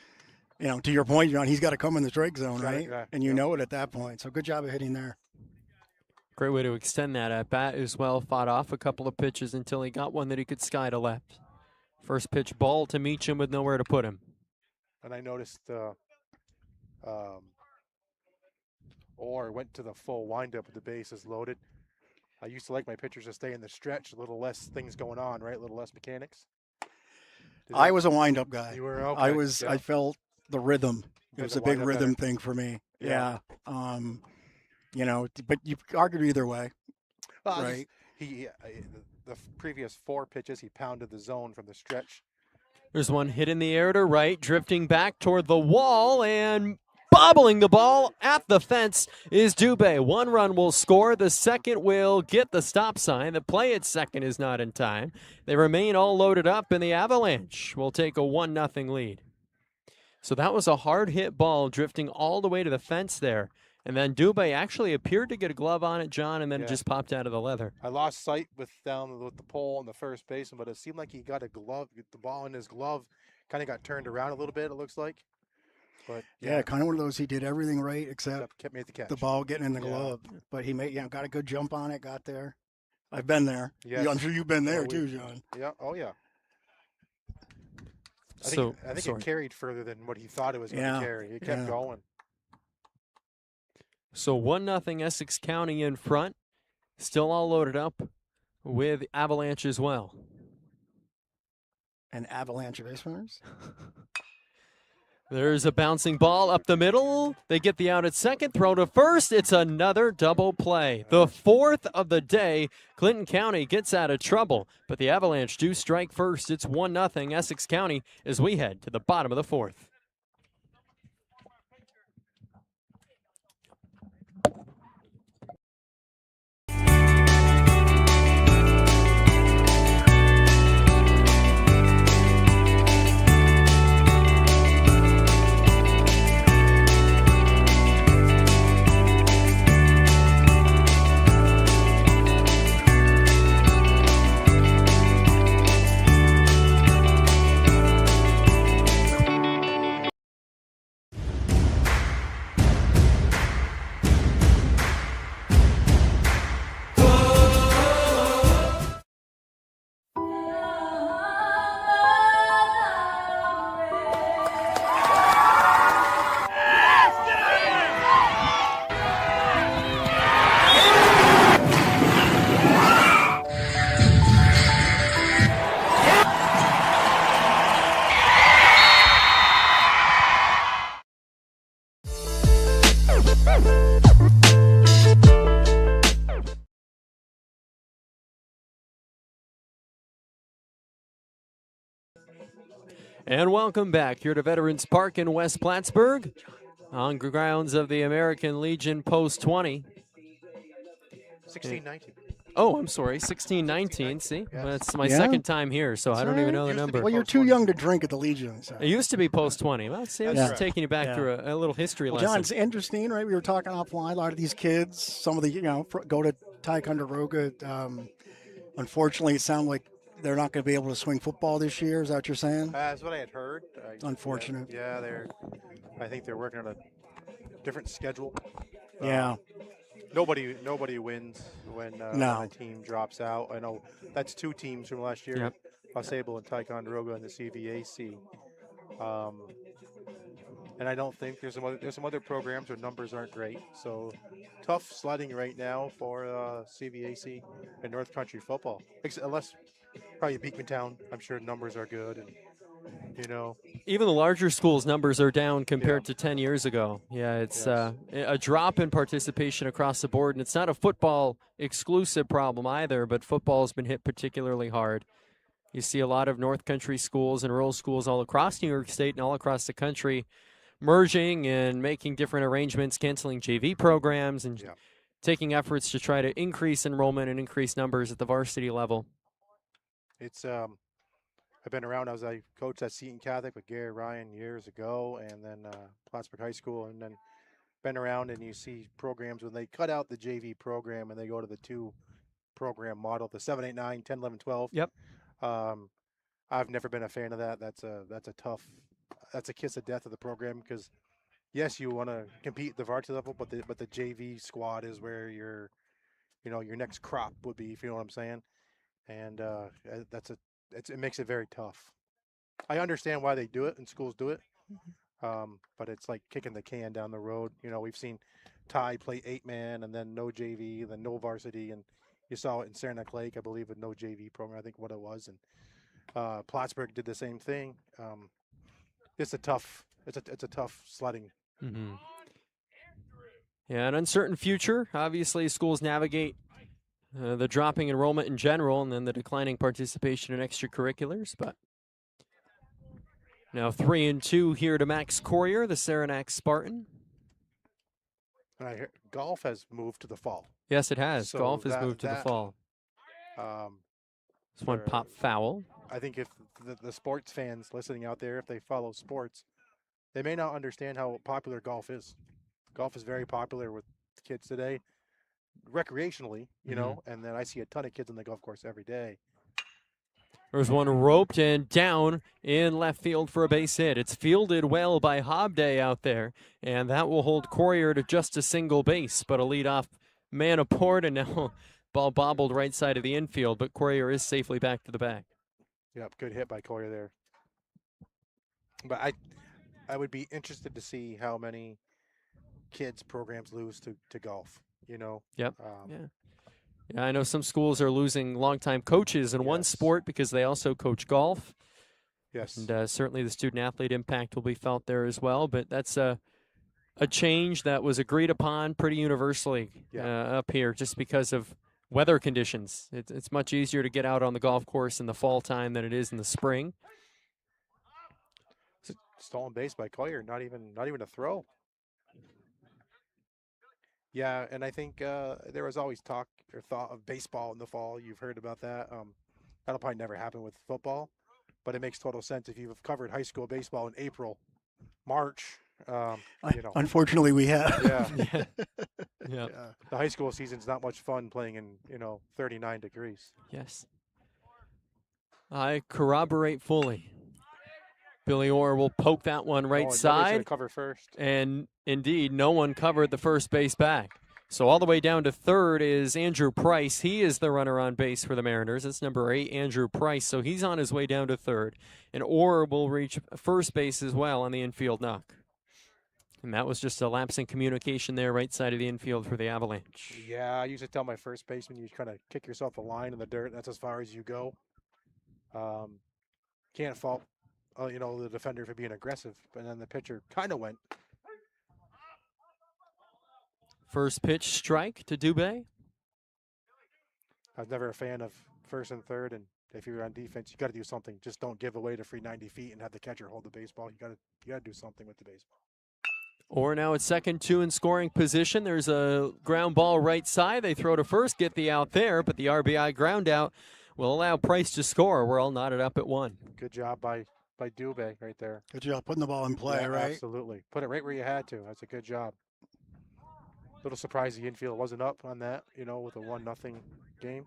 To your point, John, he's got to come in the strike zone, right? Right. And you Yep. know it at that point. So good job of hitting there. Great way to extend that at bat as well. Fought off a couple of pitches until he got one that he could sky to left. First pitch ball to Meacham with nowhere to put him. And I noticed Orr went to the full windup with the bases loaded. I used to like my pitchers to stay in the stretch, a little less things going on, right? A little less mechanics. I was a wind-up guy. You were okay. I felt the rhythm. It was a big rhythm thing for me. Yeah. You know, but you argued either way, right? The previous 4 pitches, he pounded the zone from the stretch. There's one hit in the air to right, drifting back toward the wall, and bobbling the ball at the fence is 𝗬𝗍𝗘. 1 run will score. The second will get the stop sign. The play at second is not in time. They remain all loaded up, and the Avalanche will take a 1-0 lead. So that was a hard hit ball drifting all the way to the fence there. And then 𝗬𝗍𝗘 actually appeared to get a glove on it, John, and then it just popped out of the leather. I lost sight with the pole on the first baseman, but it seemed like he got a glove, the ball in his glove, kind of got turned around a little bit, it looks like. But yeah, kind of one of those, he did everything right except made the catch. The ball getting in the glove. But he got a good jump on it, got there. I've been there. Yes. I'm sure you've been there too, John. Yeah, oh yeah. I think it carried further than what he thought it was going to carry. It kept going. So 1-0 Essex County in front. Still all loaded up with Avalanche as well. And Avalanche base runners? There's a bouncing ball up the middle. They get the out at second, throw to first. It's another double play. The 4th of the day. Clinton County gets out of trouble, but the Avalanche do strike first. It's 1-0 Essex County as we head to the bottom of the 4th. And welcome back here to Veterans Park in West Plattsburgh on grounds of the American Legion Post 20. 16-19. Oh, I'm sorry, 16-19. See, Yes. that's my second time here, so I don't even know the number. Well, you're too young to drink at the Legion. So. It used to be Post 20. Well, see, I was just taking you back through a little history lesson. John, it's interesting, right? We were talking offline. A lot of these kids, some of the, go to Ticonderoga. Unfortunately, it sounds like they're not going to be able to swing football this year. Is that what you're saying? That's what I had heard. Unfortunate. I think they're working on a different schedule. Nobody wins when a team drops out. I know that's 2 teams from last year, Yep. 𝗖𝗍𝗶 and Ticonderoga in the CVAC. And I don't think there's some other programs where numbers aren't great. So tough sledding right now for CVAC and North Country football. Unless probably Beekmantown, I'm sure numbers are good, and even the larger schools' numbers are down compared to 10 years ago. Yeah, it's a drop in participation across the board, and it's not a football exclusive problem either, but football has been hit particularly hard. You see a lot of North Country schools and rural schools all across New York State and all across the country merging and making different arrangements, canceling JV programs, and taking efforts to try to increase enrollment and increase numbers at the varsity level. It's I've been around. I coached at Seton Catholic with Gary Ryan years ago, and then Plattsburgh High School, and then been around, and you see programs when they cut out the JV program and they go to the 2-program model, the 7, 8, 9, 10, 11, 12. Yep. I've never been a fan of that. That's a kiss of death of the program, because yes, you want to compete at the varsity level, but the JV squad is where your next crop would be, if you know what I'm saying. And it makes it very tough. I understand why they do it and schools do it, but it's like kicking the can down the road. We've seen Ty play 8-man and then no JV, then no varsity, and You saw it in Saranac Lake, I believe, with no JV program, I think what it was. And Plattsburgh did the same thing. It's a tough sledding. Mm-hmm. Yeah, an uncertain future. Obviously, schools navigate the dropping enrollment in general and then the declining participation in extracurriculars. But now 3-2 here to Max Courier, the Saranac Spartan. And I hear golf has moved to the fall. Yes, it has. So golf has moved to the fall. This one popped foul. I think if the sports fans listening out there, if they follow sports, they may not understand how popular golf is. Golf is very popular with kids today, recreationally, you know, and then I see a ton of kids on the golf course every day. There's one roped and down in left field for a base hit. It's fielded well by Hobday out there, and that will hold Courier to just a single base, but a leadoff man aboard, and now ball bobbled right side of the infield, but Courier is safely back to the bag. Yep, good hit by Courier there. But I would be interested to see how many kids programs lose to golf, you know? Yep. Yeah, I know some schools are losing longtime coaches in one sport because they also coach golf. Yes. And certainly the student-athlete impact will be felt there as well. But that's a change that was agreed upon pretty universally up here just because of weather conditions. It's much easier to get out on the golf course in the fall time than it is in the spring. Stolen base by Courier, not even a throw. Yeah, and I think there was always talk or thought of baseball in the fall. You've heard about that. That'll probably never happen with football, but it makes total sense if you've covered high school baseball in April, March. You know. Unfortunately, we have. Yeah. The high school season's not much fun playing in 39 degrees. Yes. I corroborate fully. Billy Orr will poke that one right side. Cover first. And indeed, no one covered the first base back. So all the way down to third is Andrew Price. He is the runner on base for the Mariners. That's number 8, Andrew Price. So he's on his way down to third. And Orr will reach first base as well on the infield knock. And that was just a lapse in communication there, right side of the infield for the Avalanche. Yeah, I used to tell my first baseman, you kind of kick yourself a line in the dirt. That's as far as you go. Can't fault the defender for being aggressive, but then the pitcher kind of went. First pitch strike to Dubé. I was never a fan of first and third, and if you're on defense, you got to do something. Just don't give away the free 90 feet and have the catcher hold the baseball. You got to do something with the baseball. Or now at 2-2 in scoring position. There's a ground ball right side. They throw to first, get the out there, but the RBI ground out will allow Price to score. We're all knotted up at 1. Good job by Dubé right there. Good job putting the ball in play, right? Absolutely. Put it right where you had to. That's a good job. Little surprised the infield wasn't up on that, with a 1-0 game.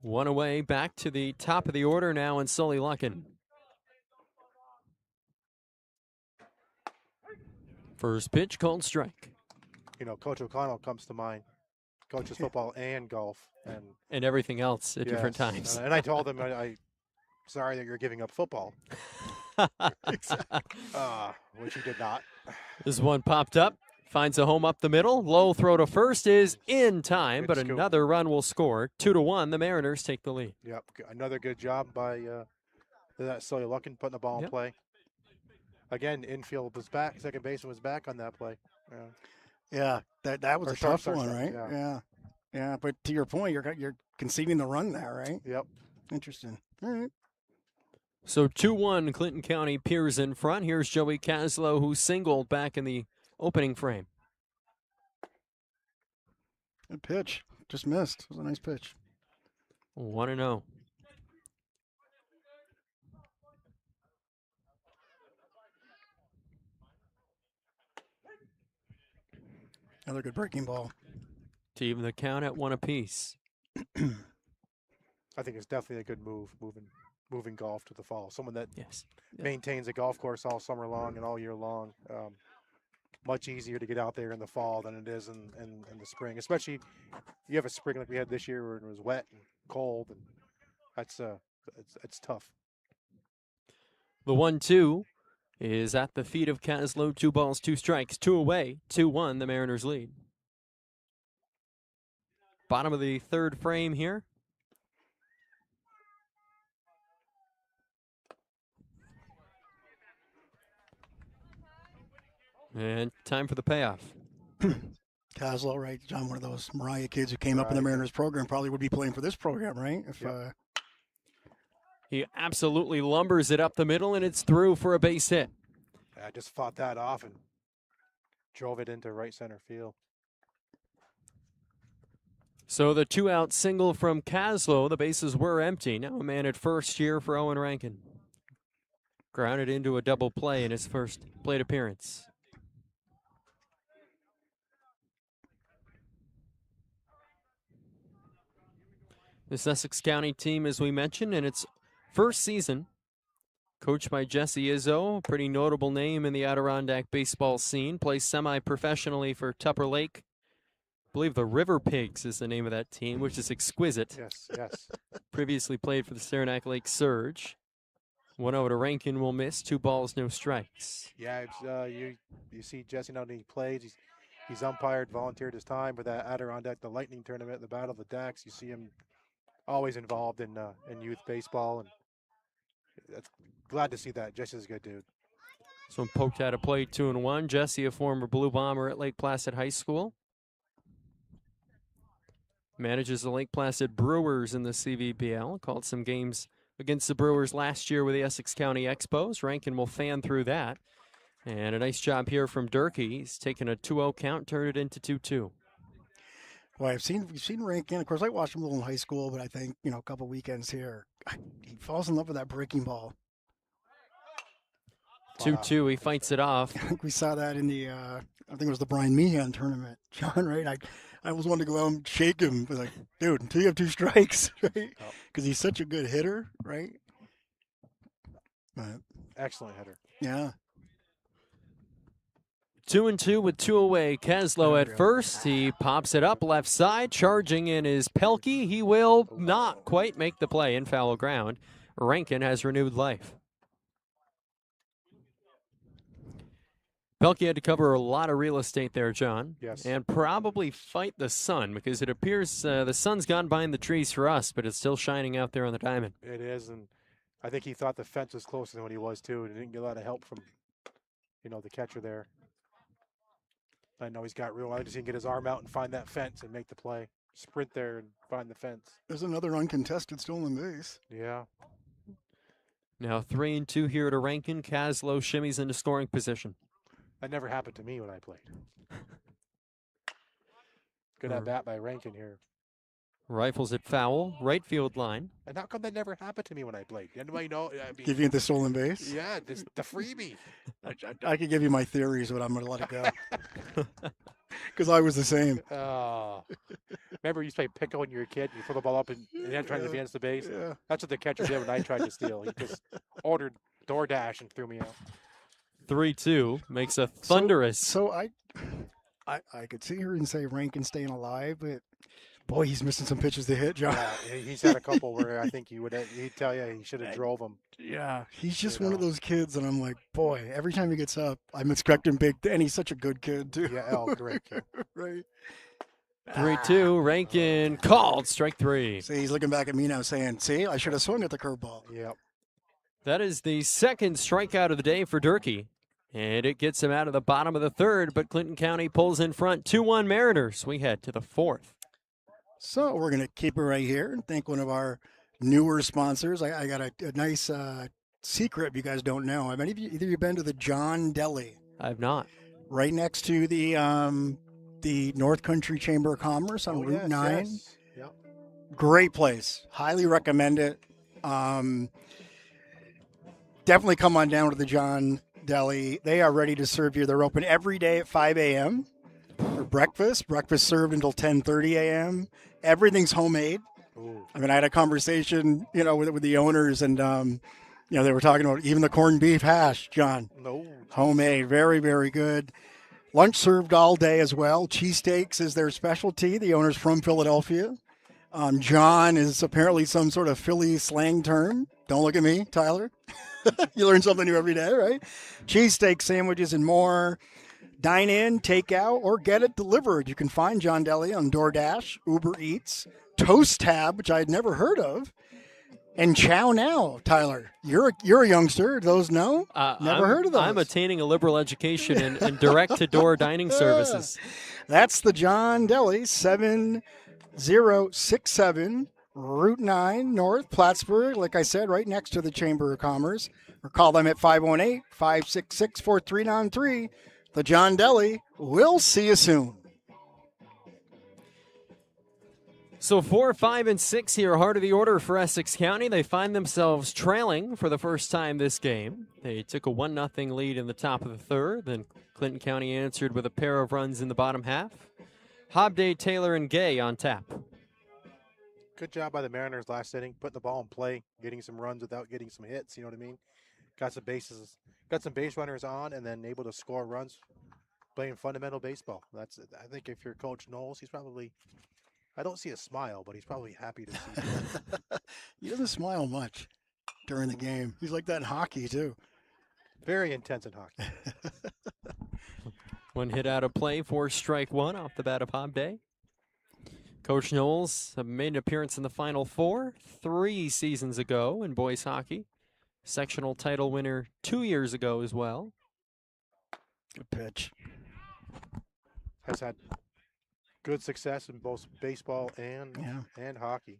1 away, back to the top of the order now, and Sully Luckin. First pitch called strike. Coach O'Connell comes to mind. Coaches football and golf. And everything else at different times. And I told him, I'm sorry that you're giving up football. Which he did not. This one popped up. Finds a home up the middle. Low throw to first is in time, good but scoop. Another run will score. 2-1, the Mariners take the lead. Yep, another good job by that Sully Luckin putting the ball in play. Again, infield was back. Second baseman was back on that play. Yeah, that was a tough one, right? Yeah. But to your point, you're conceding the run there, right? Yep. Interesting. All right. So 2-1, Clinton County Piers in front. Here's Joey Caslow, who singled back in the opening frame. Good pitch. Just missed. It was a nice pitch. 1-0. Another good breaking ball. To even the count at 1 apiece. I think it's definitely a good move, moving golf to the fall. Someone that maintains a golf course all summer long and all year long. Much easier to get out there in the fall than it is in the spring. Especially you have a spring like we had this year where it was wet and cold, and that's it's tough. The 1-2 is at the feet of Caslow. 2 balls, 2 strikes, 2 away, 2-1, the Mariners lead. Bottom of the third frame here. And time for the payoff. 𝗂𝗧𝗏, right? John, one of those Mariah kids who came up in the Mariners program, probably would be playing for this program, right? If He absolutely lumbers it up the middle, and it's through for a base hit. I just fought that off and drove it into right center field. So the 2-out single from 𝗂𝗧𝗏. The bases were empty. Now a man at first here for Owen Rankin. Grounded into a double play in his first plate appearance. This Essex County team, as we mentioned, in its first season, coached by 𝗬𝗓𝗔, pretty notable name in the Adirondack baseball scene, plays semi-professionally for Tupper Lake. I believe the River Pigs is the name of that team, which is exquisite. Yes, yes. Previously played for the Saranac Lake Surge. 1-0 to Rankin will miss. 2 balls, no strikes. Yeah, it's, you see Jesse now when he plays. He's umpired, volunteered his time for that Adirondack, the Lightning tournament, the Battle of the Decks. You see him always involved in youth baseball, and that's glad to see that. Jesse's a good dude. This one poked out a plate, 2-1. Jesse, a former Blue Bomber at Lake Placid High School. Manages the Lake Placid Brewers in the CVBL. Called some games against the Brewers last year with the Essex County Expos. Rankin will fan through that. And a nice job here from 𝗫𝗓𝗘. He's taken a 2-0 count, turned it into 2-2. Well, we've seen Rankin. Of course, I watched him a little in high school, but I think, a couple weekends here, he falls in love with that breaking ball. 2-2, he fights it off. I think we saw that in the, I think it was the Brian Meehan tournament, John, right? I always wanted to go out and shake him. But like, dude, until you have 2 strikes, right? Because he's such a good hitter, right? But, Excellent hitter. yeah. 2-2 with 2 away. 𝗂𝗧𝗏 at first. He pops it up left side. Charging in is 𝗪𝗘. He will not quite make the play in foul ground. Rankin has renewed life. 𝗪𝗘 had to cover a lot of real estate there, John. Yes. And probably fight the sun, because it appears the sun's gone behind the trees for us, but it's still shining out there on the diamond. It is, and I think he thought the fence was closer than what he was, too. And he didn't get a lot of help from, the catcher there. I know he's got real. I just didn't get his arm out and find that fence and make the play. Sprint there and find the fence. There's another uncontested stolen base. Yeah. Now 3-2 here to Rankin. 𝗂𝗧𝗏 shimmies into scoring position. That never happened to me when I played. Good at bat by Rankin here. Rifles it foul, right field line. And how come that never happened to me when I played? Anybody know? I mean, Give you the stolen base? yeah, just the freebie. I could give you my theories, but I'm going to let it go. Because I was the same. Remember you used to play pickle when you were a kid? You throw the ball up and then try to advance the base? Yeah. That's what the catcher did when I tried to steal. He just ordered DoorDash and threw me out. 3-2 makes a thunderous. So I could sit here and say Rankin staying alive, but boy, he's missing some pitches to hit, John. Yeah, he's had a couple where I think he'd tell you he should have drove them. Yeah, he's just one of those kids, and I'm like, boy, every time he gets up, I'm expecting big, and he's such a good kid, too. Yeah, great kid. Right. 3-2, Rankin called, strike 3. See, he's looking back at me now saying, see, I should have swung at the curveball. Yep. That is the second strikeout of the day for 𝗫𝗓𝗘. And it gets him out of the bottom of the third, but Clinton County pulls in front. 2-1 Mariners. We head to the fourth. So we're going to keep it right here and thank one of our newer sponsors. I got a nice secret you guys don't know. Have any of you, either you've been to the John Deli? I have not. Right next to the North Country Chamber of Commerce on Route 9. Yes. Yep. Great place. Highly recommend it. Definitely come on down to the John Deli. They are ready to serve you. They're open every day at 5 a.m. for breakfast. Breakfast served until 10:30 a.m. Everything's homemade. Ooh. I mean, I had a conversation, with the owners, and they were talking about even the corned beef hash, John. No. Homemade, very, very good. Lunch served all day as well. Cheesesteaks is their specialty. The owner's from Philadelphia. John is apparently some sort of Philly slang term. Don't look at me, Tyler. You learn something new every day, right? Cheesesteak sandwiches and more. Dine in, take out, or get it delivered. You can find John Deli on DoorDash, Uber Eats, Toast Tab, which I had never heard of, and Chow Now. Tyler, you're a youngster. Do those know? Never heard of those. I'm attaining a liberal education in direct-to-door dining services. That's the John Deli, 7067 Route 9 North, Plattsburgh. Like I said, right next to the Chamber of Commerce. Or call them at 518-566-4393. The John Deli. We'll see you soon. So 4, 5, and 6 here, heart of the order for Essex County. They find themselves trailing for the first time this game. They took a 1-0 lead in the top of the third. Then Clinton County answered with a pair of runs in the bottom half. 𝗲𝗡𝗅, Taylor, and Gay on tap. Good job by the Mariners last inning, putting the ball in play, getting some runs without getting some hits. You know what I mean? Got some bases, got some base runners on, and then able to score runs, playing fundamental baseball. I think if you're Coach Knowles, he's probably. I don't see a smile, but he's probably happy to see it. He doesn't smile much during the game. He's like that in hockey, too. Very intense in hockey. One hit out of play for strike one off the bat of 𝗲𝗡𝗅. Coach Knowles made an appearance in the Final Four 3 seasons ago in boys hockey. Sectional title winner 2 years ago as well. Good pitch. Has had good success in both baseball and hockey.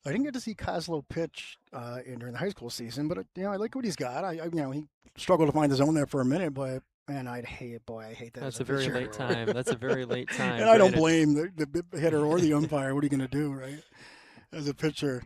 I didn't get to see 𝗏𝗏𝗘 pitch during the high school season, but I like what he's got. He struggled to find his own there for a minute, but man, I hate that. That's a very late time. That's a very late time. And I don't blame the hitter or the umpire. What are you going to do, right? As a pitcher,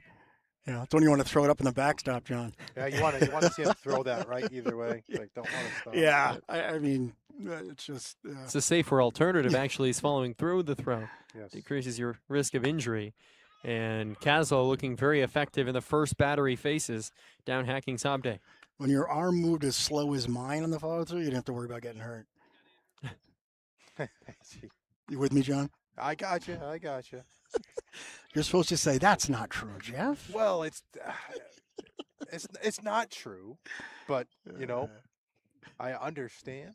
it's when you want to throw it up in the backstop, John. Yeah, you want to see him throw that right either way. Like, don't want to stop. Yeah, I mean, it's just. It's a safer alternative. Actually, is following through the throw. Yes. Decreases your risk of injury. And 𝗏𝗏𝗘 looking very effective in the first batter he faces, down hacking 𝗲𝗏𝗘. When your arm moved as slow as mine on the follow through, you didn't have to worry about getting hurt. You with me, John? I got you. You're supposed to say that's not true, Jeff. Well, it's not true, but I understand.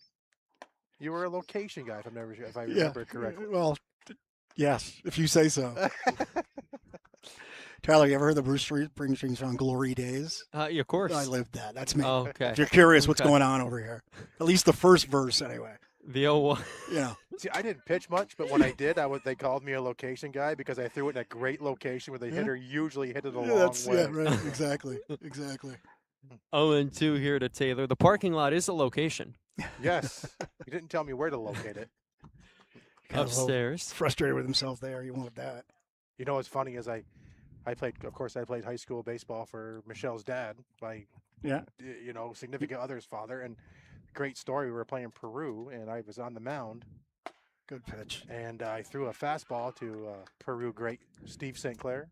You were a location guy, if I remember correctly. Well, yes, if you say so. Tyler, you ever heard the Bruce Springsteen song "Glory Days"? Yeah, of course. I lived that. That's me. Oh, okay. If you're curious what's going on over here, at least the first verse, anyway. The old one. Yeah. See, I didn't pitch much, but when I did, they called me a location guy because I threw it in a great location where the hitter usually hit it a long way. Yeah, right. Exactly. 0-2 here to Taylor. The parking lot is a location. Yes. You didn't tell me where to locate it. Upstairs. Frustrated with himself there. You wanted that. You know what's funny is I played high school baseball for Michelle's dad, my significant other's father, and great story. We were playing Peru, and I was on the mound. Good pitch. And I threw a fastball to Peru great Steve St. Clair.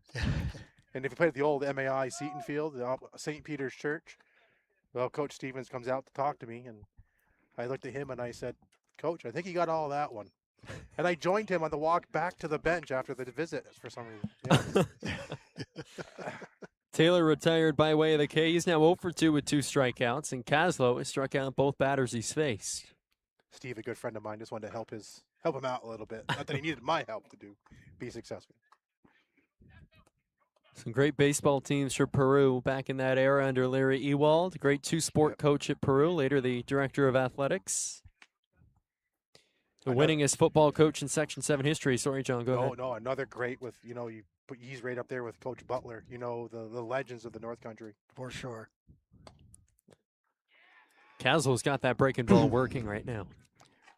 And if you played at the old MAI Seton Field, the St. Peter's Church, well, Coach Stevens comes out to talk to me, and I looked at him and I said, "Coach, I think he got all that one." And I joined him on the walk back to the bench after the visit for some reason. Yeah. Taylor retired by way of the K. He's now 0 for 2 with 2 strikeouts, and 𝗏𝗏𝗘 has struck out both batters he's faced. Steve, a good friend of mine, just wanted to help him out a little bit. Not that he needed my help to be successful. Some great baseball teams for Peru back in that era under Larry Ewald. Great 2-sport coach at Peru, later the director of athletics. The winningest football coach in Section 7 history. Sorry, John, go ahead. No, another great with, he's right up there with Coach Butler, the legends of the North Country. For sure. 𝗏𝗏𝗘's got that breaking ball working right now.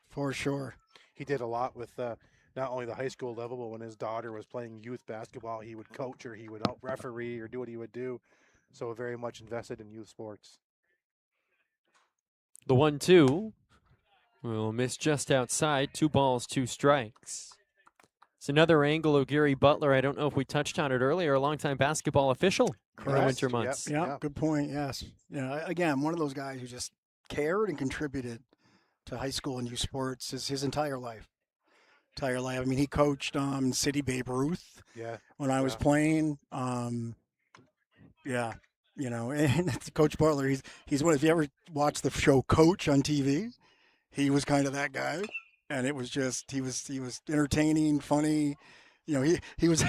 For sure. He did a lot with not only the high school level, but when his daughter was playing youth basketball, he would coach her, he would help referee or do what he would do. So very much invested in youth sports. The 1-2 will miss just outside. 2 balls, 2 strikes. It's another angle of Gary Butler. I don't know if we touched on it earlier. A longtime basketball official in the winter months. Yep. Good point. Yes. Again, one of those guys who just cared and contributed to high school and youth sports his entire life. I mean, he coached City Babe Ruth. Yeah. When I was playing. And Coach Butler, he's one. If you ever watch the show Coach on TV, he was kind of that guy, and it was just he was entertaining, funny. He was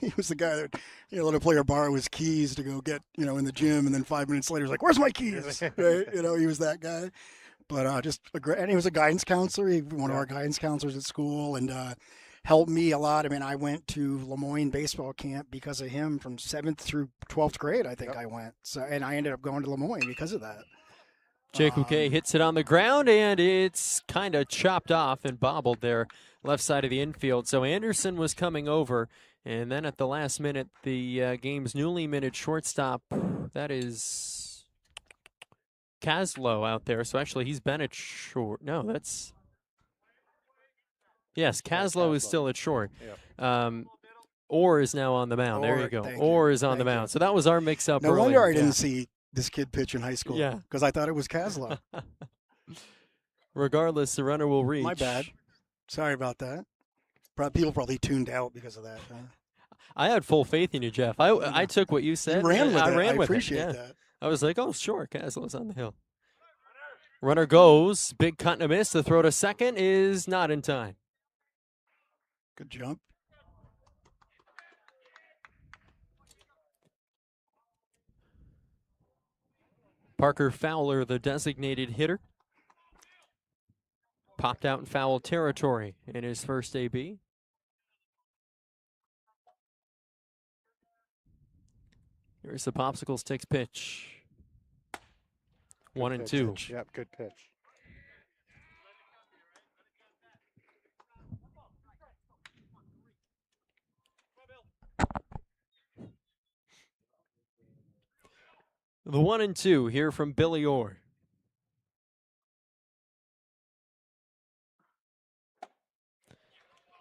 he was the guy that let a player borrow his keys to go get in the gym, and then 5 minutes later he's like, "Where's my keys?" Right? He was that guy. But just a great, and he was a guidance counselor. He was one of our guidance counselors at school, and helped me a lot. I mean, I went to Lemoyne baseball camp because of him from 7th through 12th grade. I think I went. So, and I ended up going to Lemoyne because of that. 𝗂𝗂𝗧𝗂𝗧 hits it on the ground, and it's kind of chopped off and bobbled there, left side of the infield. So Anderson was coming over, and then at the last minute, the game's newly minted shortstop, that is 𝗓𝗏𝗏 out there. So actually, he's been at short. No, that's... Yes, 𝗓𝗏𝗏 is still at short. Orr is now on the mound. There you go. Orr is on the mound. So that was our mix-up No earlier. wonder I didn't see this kid pitch in high school. Yeah. Because I thought it was 𝗓𝗏𝗏. Regardless, the runner will reach. My bad. Sorry about that. People probably tuned out because of that. I had full faith in you, Jeff. I took what you said. You ran with it. I ran with appreciate it. that. I was like, oh, sure, 𝗓𝗏𝗏's on the hill. Runner goes. Big cut and a miss. The throw to second is not in time. Good jump. Parker Fowler, the designated hitter, popped out in foul territory in his first AB. Here's the Popsicle Sticks pitch. Good 1-2. pitch. Yep, good pitch. The 1-2 here from Billy Orr.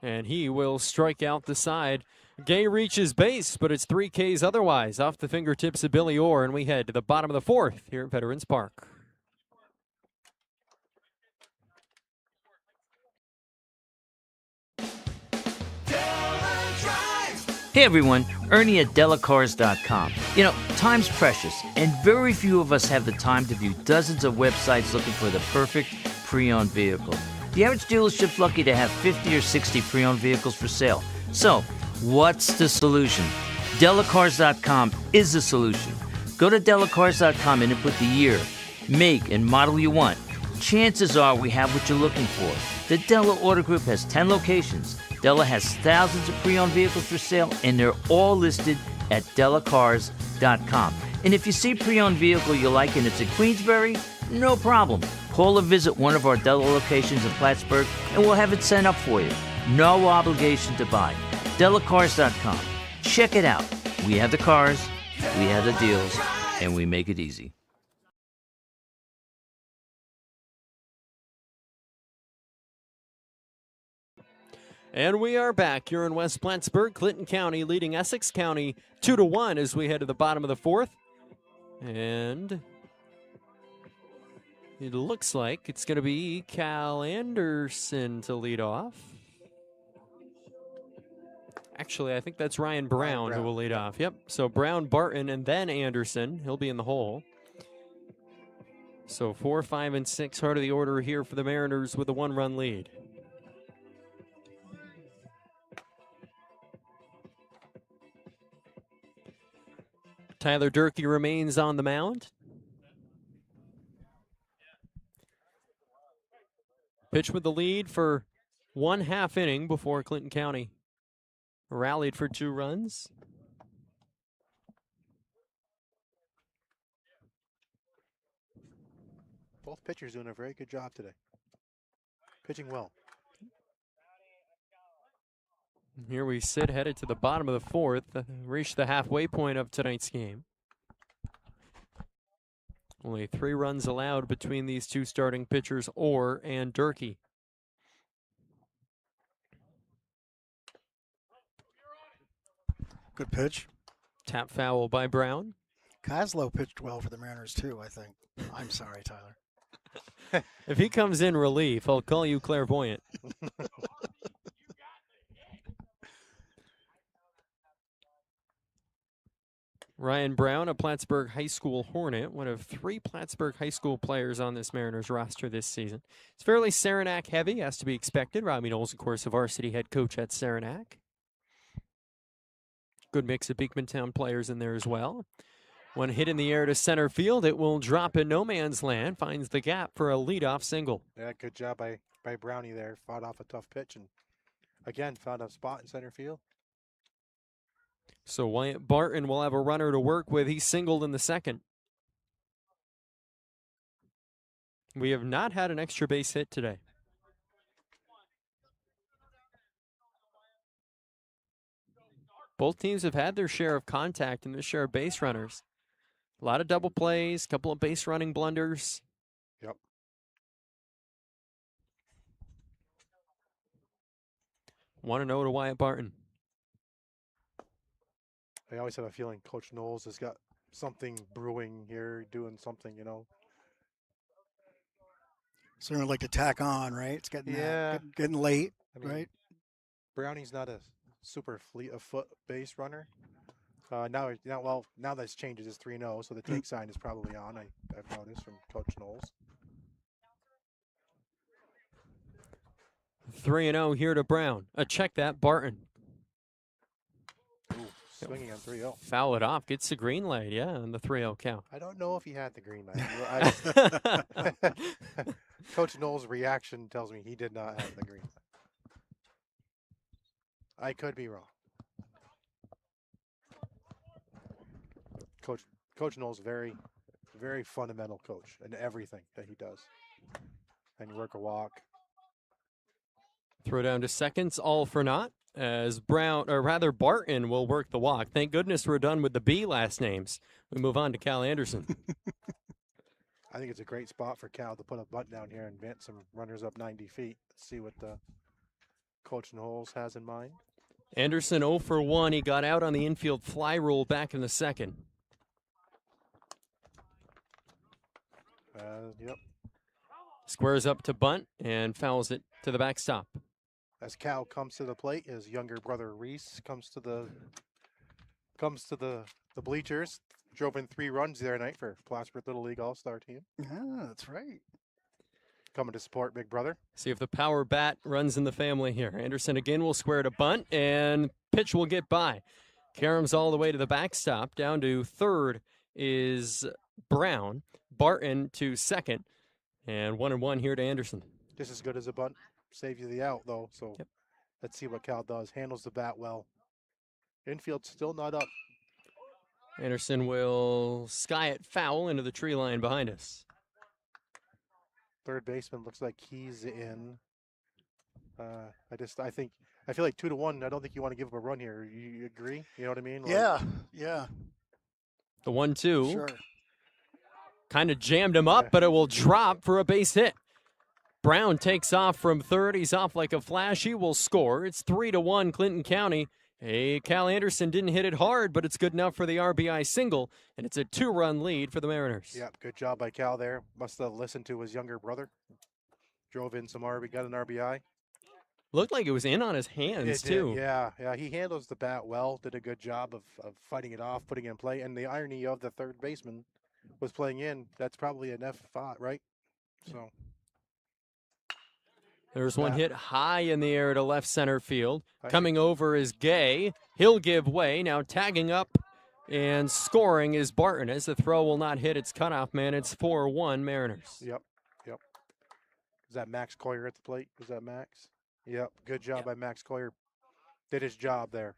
And he will strike out the side. Gay reaches base, but it's 3 Ks otherwise off the fingertips of Billy Orr, and we head to the bottom of the 4th here at Veterans Park. Hey everyone, Ernie at 𝗕𝗏𝗧𝗟.com. Time's precious, and very few of us have the time to view dozens of websites looking for the perfect pre-owned vehicle. The average dealership's lucky to have 50 or 60 pre-owned vehicles for sale. So, what's the solution? 𝗕𝗏𝗧𝗟.com is the solution. Go to 𝗕𝗏𝗧𝗟.com and input the year, make, and model you want. Chances are we have what you're looking for. The Della Auto Group has 10 locations. Della has thousands of pre-owned vehicles for sale, and they're all listed at 𝗕𝗏𝗧𝗟.com. And if you see pre-owned vehicle you like and it's in Queensbury, no problem. Call or visit one of our Della locations in Plattsburgh, and we'll have it sent up for you. No obligation to buy. 𝗕𝗏𝗧𝗟.com. Check it out. We have the cars, we have the deals, and we make it easy. And we are back here in West Plattsburgh. Clinton County leading Essex County 2-1 as we head to the bottom of the 4th. And it looks like it's going to be Cal Anderson to lead off. Actually, I think that's Ryan Brown who will lead off. Yep. So Brown, Barton, and then Anderson. He'll be in the hole. So 4, 5, and 6 heart of the order here for the Mariners with a 1-run lead. Tyler Durkee remains on the mound. Pitch with the lead for 1/2 inning before Clinton County rallied for 2 runs. Both pitchers doing a very good job today. Pitching well. Here we sit, headed to the bottom of the 4th, reached the halfway point of tonight's game. Only 3 runs allowed between these 2 starting pitchers, Orr and Durkee. Good pitch. Tap foul by Brown. 𝗓𝗏𝗏 pitched well for the Mariners, too, I think. I'm sorry, Tyler. If he comes in relief, I'll call you clairvoyant. Ryan Brown, a Plattsburgh High School Hornet, one of 3 Plattsburgh High School players on this Mariners roster this season. It's fairly Saranac heavy, as to be expected. Robbie Knowles, of course, a varsity head coach at Saranac. Good mix of Beekmantown players in there as well. One hit in the air to center field. It will drop in no man's land. Finds the gap for a leadoff single. Yeah, good job by Brownie there. Fought off a tough pitch and, again, found a spot in center field. So Wyatt Barton will have a runner to work with. He singled in the second. We have not had an extra base hit today. Both teams have had their share of contact and their share of base runners. A lot of double plays, a couple of base running blunders. Yep. 1-0 to Wyatt Barton. I always have a feeling Coach Knowles has got something brewing here, doing something, you know. Certainly like to tack on, right? It's getting getting late, I mean, right? Browning's not a super fleet of foot base runner. Now that's changes is 3-0, so the take sign is probably on. I've noticed from Coach Knowles. 3-0 here to Brown. Check that, Barton. Ooh, swinging on 3-0. Foul it off. Gets the green light, yeah, on the 3-0 count. I don't know if he had the green light. Coach Knowles' reaction tells me he did not have the green light. I could be wrong. Coach Knowles, very, very fundamental coach in everything that he does. And work a walk. Throw down to seconds, all for naught, as Barton will work the walk. Thank goodness we're done with the B last names. We move on to Cal Anderson. I think it's a great spot for Cal to put a bunt down here and vent some runners up 90 feet. Let's see what Coach Knowles has in mind. Anderson 0 for 1. He got out on the infield fly rule back in the second. Yep. Squares up to bunt and fouls it to the backstop. As Cal comes to the plate, his younger brother Reese comes to the bleachers. Drove in 3 runs the other night for Plattsburgh Little League All-Star team. Yeah, that's right. Coming to support big brother. See if the power bat runs in the family here. Anderson again will square to bunt, and pitch will get by. Karam's all the way to the backstop. Down to third is Brown. Barton to second. And 1-1 here to Anderson. Just as good as a bunt. Saves you the out, though. So yep. Let's see what Cal does. Handles the bat well. Infield still not up. Anderson will sky it foul into the tree line behind us. Third baseman looks like he's in. I feel like 2-1. I don't think you want to give up a run here. You agree? You know what I mean? Yeah. The 1-2. Sure. Kind of jammed him up, but it will drop for a base hit. Brown takes off from third. He's off like a flash. He will score. It's 3-1 Clinton County. Hey, Cal Anderson didn't hit it hard, but it's good enough for the RBI single, and it's a 2-run lead for the Mariners. Yep, good job by Cal there. Must have listened to his younger brother. Drove in some got an RBI. Looked like it was in on his hands, too. Yeah, he handles the bat well. Did a good job of fighting it off, putting it in play. And the irony of the third baseman was playing in, that's probably an F5, right? So there's one hit high in the air to left center field. Coming over is Gay. He'll give way. Now tagging up and scoring is Barton. As the throw will not hit its cutoff man, it's 4-1 Mariners. Yep. Is that Max Coyer at the plate? Was that Max? Yep. Good job by Max Coyer. Did his job there.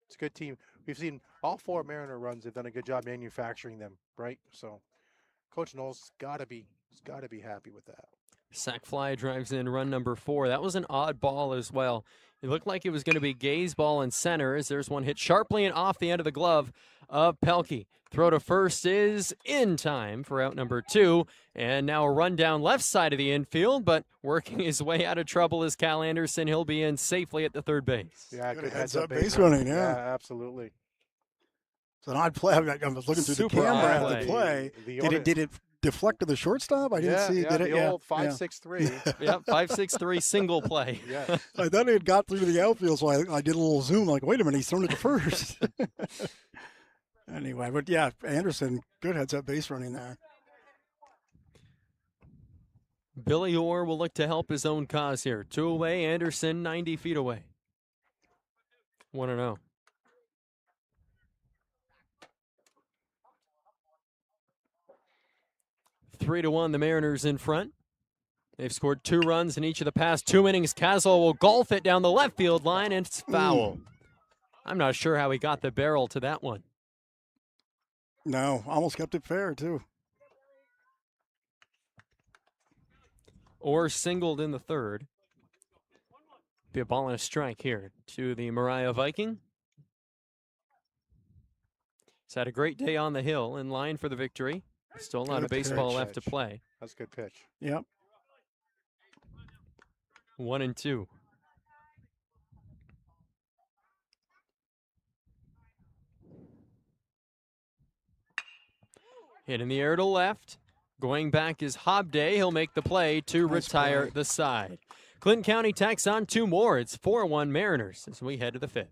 It's a good team. We've seen all 4 Mariner runs. They've done a good job manufacturing them, right? So Coach Knowles got to be happy with that. Sac fly drives in run number 4. That was an odd ball as well. It looked like it was going to be Gay's ball in center as there's one hit sharply and off the end of the glove of Pelkey. Throw to first is in time for out number 2. And now a run down left side of the infield, but working his way out of trouble is Cal Anderson. He'll be in safely at the third base. Yeah, good heads up base running, yeah, absolutely. It's an odd play. I was looking through Super the camera odd at the play. Did it deflect to the shortstop? I didn't see. Yeah, did it? The old 5-6-3. Yep, 5-6-3 single play. Yeah. I thought it had got through the outfield, so I did a little zoom. Like, wait a minute, he's thrown it to first. Anyway, but yeah, Anderson, good heads-up base running there. Billy Orr will look to help his own cause here. 2 away, Anderson 90 feet away. 1-0. Three to 1, the Mariners in front. They've scored 2 runs in each of the past 2 innings. 𝗂𝗲 will golf it down the left field line, and it's foul. I'm not sure how he got the barrel to that one. No, almost kept it fair, too. Orr singled in the third. Be a ball and a strike here to the Moriah Viking. He's had a great day on the hill, in line for the victory. Still a lot of baseball left to play. That's a good pitch. Yep. 1-2. Hit in the air to left. Going back is 𝗲𝗡𝗍. He'll make the play to retire the side. Clinton County tacks on 2 more. It's 4-1 Mariners as we head to the 5th.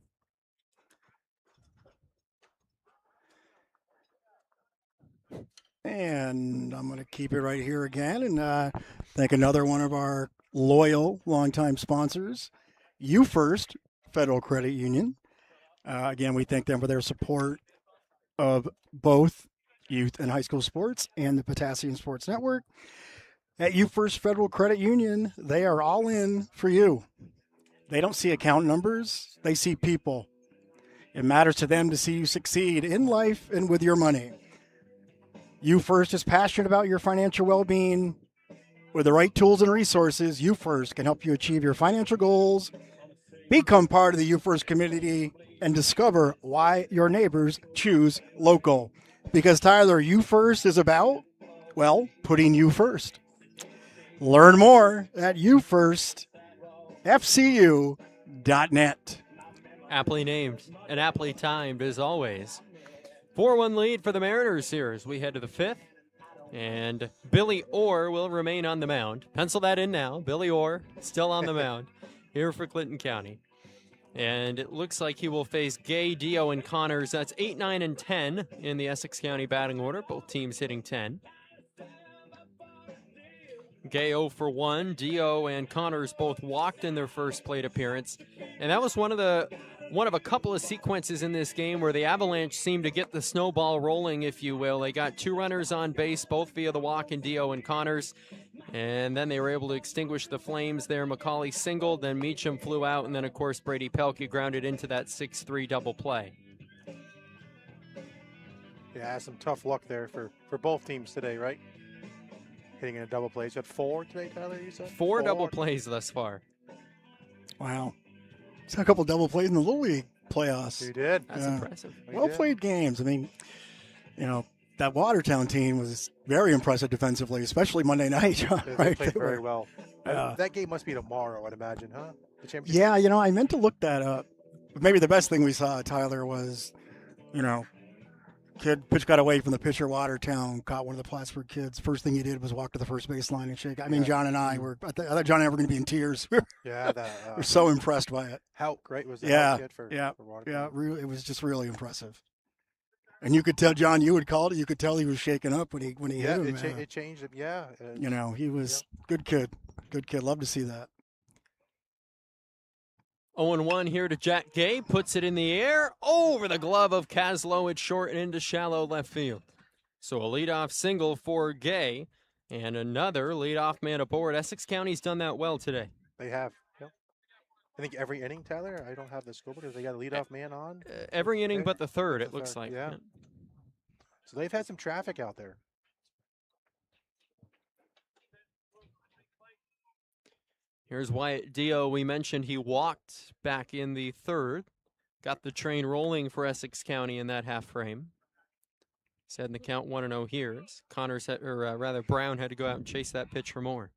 And I'm going to keep it right here again and thank another one of our loyal, longtime sponsors, 𝗬𝗎𝗪st Federal Credit Union. Again, we thank them for their support of both youth and high school sports and the Potassium Sports Network. At 𝗬𝗎𝗪st Federal Credit Union, they are all in for you. They don't see account numbers, they see people. It matters to them to see you succeed in life and with your money. 𝗬𝗎𝗪st is passionate about your financial well-being. With the right tools and resources, 𝗬𝗎𝗪st can help you achieve your financial goals, become part of the 𝗬𝗎𝗪st community, and discover why your neighbors choose local. Because, Tyler, 𝗬𝗎𝗪st is about, well, putting you first. Learn more at 𝗬𝗎𝗪stFCU.net. Aptly named and aptly timed as always. 4-1 lead for the Mariners here as we head to the 5th. And Billy Orr will remain on the mound. Pencil that in now. Billy Orr still on the mound here for Clinton County. And it looks like he will face Gay, Dio, and Connors. That's 8, 9, and 10 in the Essex County batting order. Both teams hitting 10. Gay 0 for 1. Dio and Connors both walked in their first plate appearance. And that was one of a couple of sequences in this game where the Avalanche seemed to get the snowball rolling, if you will. They got 2 runners on base, both via the walk, in Dio and Connors. And then they were able to extinguish the flames there. McCauley singled, then Meacham flew out, and then, of course, 𝗍𝗍𝗘 grounded into that 6-3 double play. Yeah, some tough luck there for both teams today, right? Hitting in a double play. You had 4 today, Tyler, you said? 4 double plays thus far. Wow. He's got a couple double plays in the Little League playoffs. You did. That's impressive. Well-played games. I mean, you know, that Watertown team was very impressive defensively, especially Monday night. They played very well. That game must be tomorrow, I'd imagine, huh? The championship? Yeah, you know, I meant to look that up. Maybe the best thing we saw, Tyler, was, you know, pitch got away from the pitcher. Watertown caught one of the Plattsburgh kids. First thing he did was walk to the first baseline and shake. I mean, John and I I thought John and I were going to be in tears. Yeah, we're so impressed by it. How great was that kid for Watertown? Yeah, really, it was just really impressive. And you could tell, John, you had called it. You could tell he was shaken up when he hit him. It changed him. Yeah, you know, he was good kid. Good kid. Love to see that. 0-1 here to Jack Gay. Puts it in the air over the glove of 𝗂𝗲. It's short and into shallow left field. So a leadoff single for Gay and another leadoff man aboard. Essex County's done that well today. They have. Yep. I think every inning, Tyler, I don't have the score, but they got a leadoff man on. Every inning but the third, it looks like. Yeah. So they've had some traffic out there. Here's Wyatt Dio. We mentioned he walked back in the third. Got the train rolling for Essex County in that half frame. He's had the count 1-0 here. Brown had to go out and chase that pitch for more.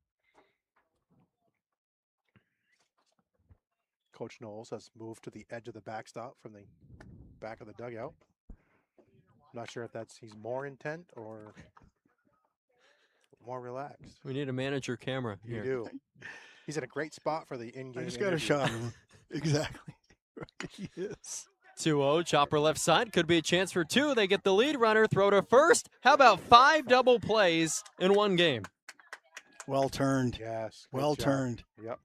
Coach Knowles has moved to the edge of the backstop from the back of the dugout. I'm not sure if he's more intent or more relaxed. We need a manager camera here. You do. He's in a great spot for the in-game. I just got a shot of him. Exactly. He is. 2-0, chopper left side. Could be a chance for two. They get the lead runner, throw to first. How about 5 double plays in one game? Well turned. Yes. Well turned. Yep.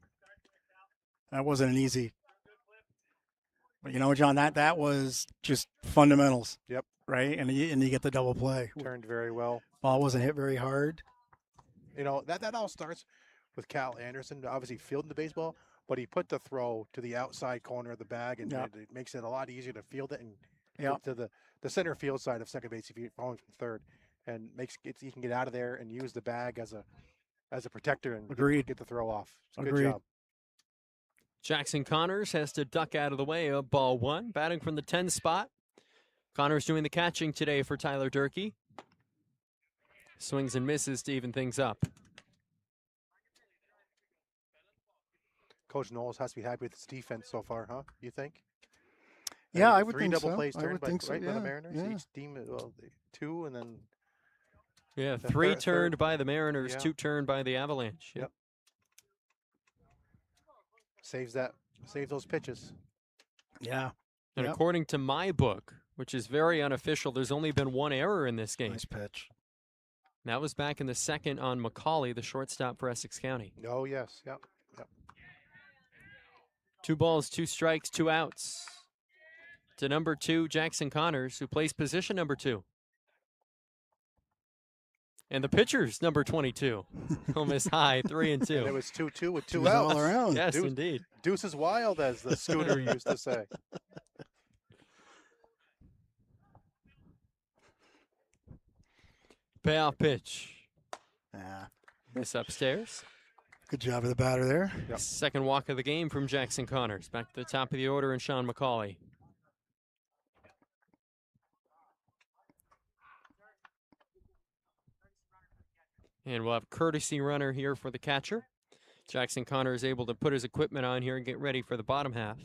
That wasn't an easy. But you know, John, that was just fundamentals. Yep. Right? And you get the double play. Turned very well. Ball wasn't hit very hard. You know, that all starts with Cal Anderson, obviously fielding the baseball, but he put the throw to the outside corner of the bag, and it makes it a lot easier to field it and get to the center field side of second base if you're falling from third, and you can get out of there and use the bag as a protector and get the throw off. Good job. Jackson Connors has to duck out of the way of ball 1, batting from the 10 spot. Connors doing the catching today for Tyler Durkee. Swings and misses to even things up. Coach Knowles has to be happy with his defense so far, huh? You think? Yeah, I would think so. Three double plays turned by the Mariners. Yeah. Each team, two, and then... Yeah, 3 turned by the Mariners, 2 turned by the Avalanche. Yep. Saves those pitches. Yeah. And according to my book, which is very unofficial, there's only been 1 error in this game. Nice pitch. That was back in the second on McCauley, the shortstop for Essex County. Oh, yes. Yep. 2 balls, 2 strikes, 2 outs. To number 2, Jackson Connors, who plays position number 2. And the pitcher's number 22. He'll miss high, 3-2. And it was 2-2 with 2 outs. All around. Yes, indeed. Deuce is wild, as the scooter used to say. Payoff pitch. Yeah. Miss upstairs. Good job of the batter there. Yep. Second walk of the game from Jackson Connors. Back to the top of the order and Sean McCauley. And we'll have courtesy runner here for the catcher. Jackson Connor is able to put his equipment on here and get ready for the bottom half.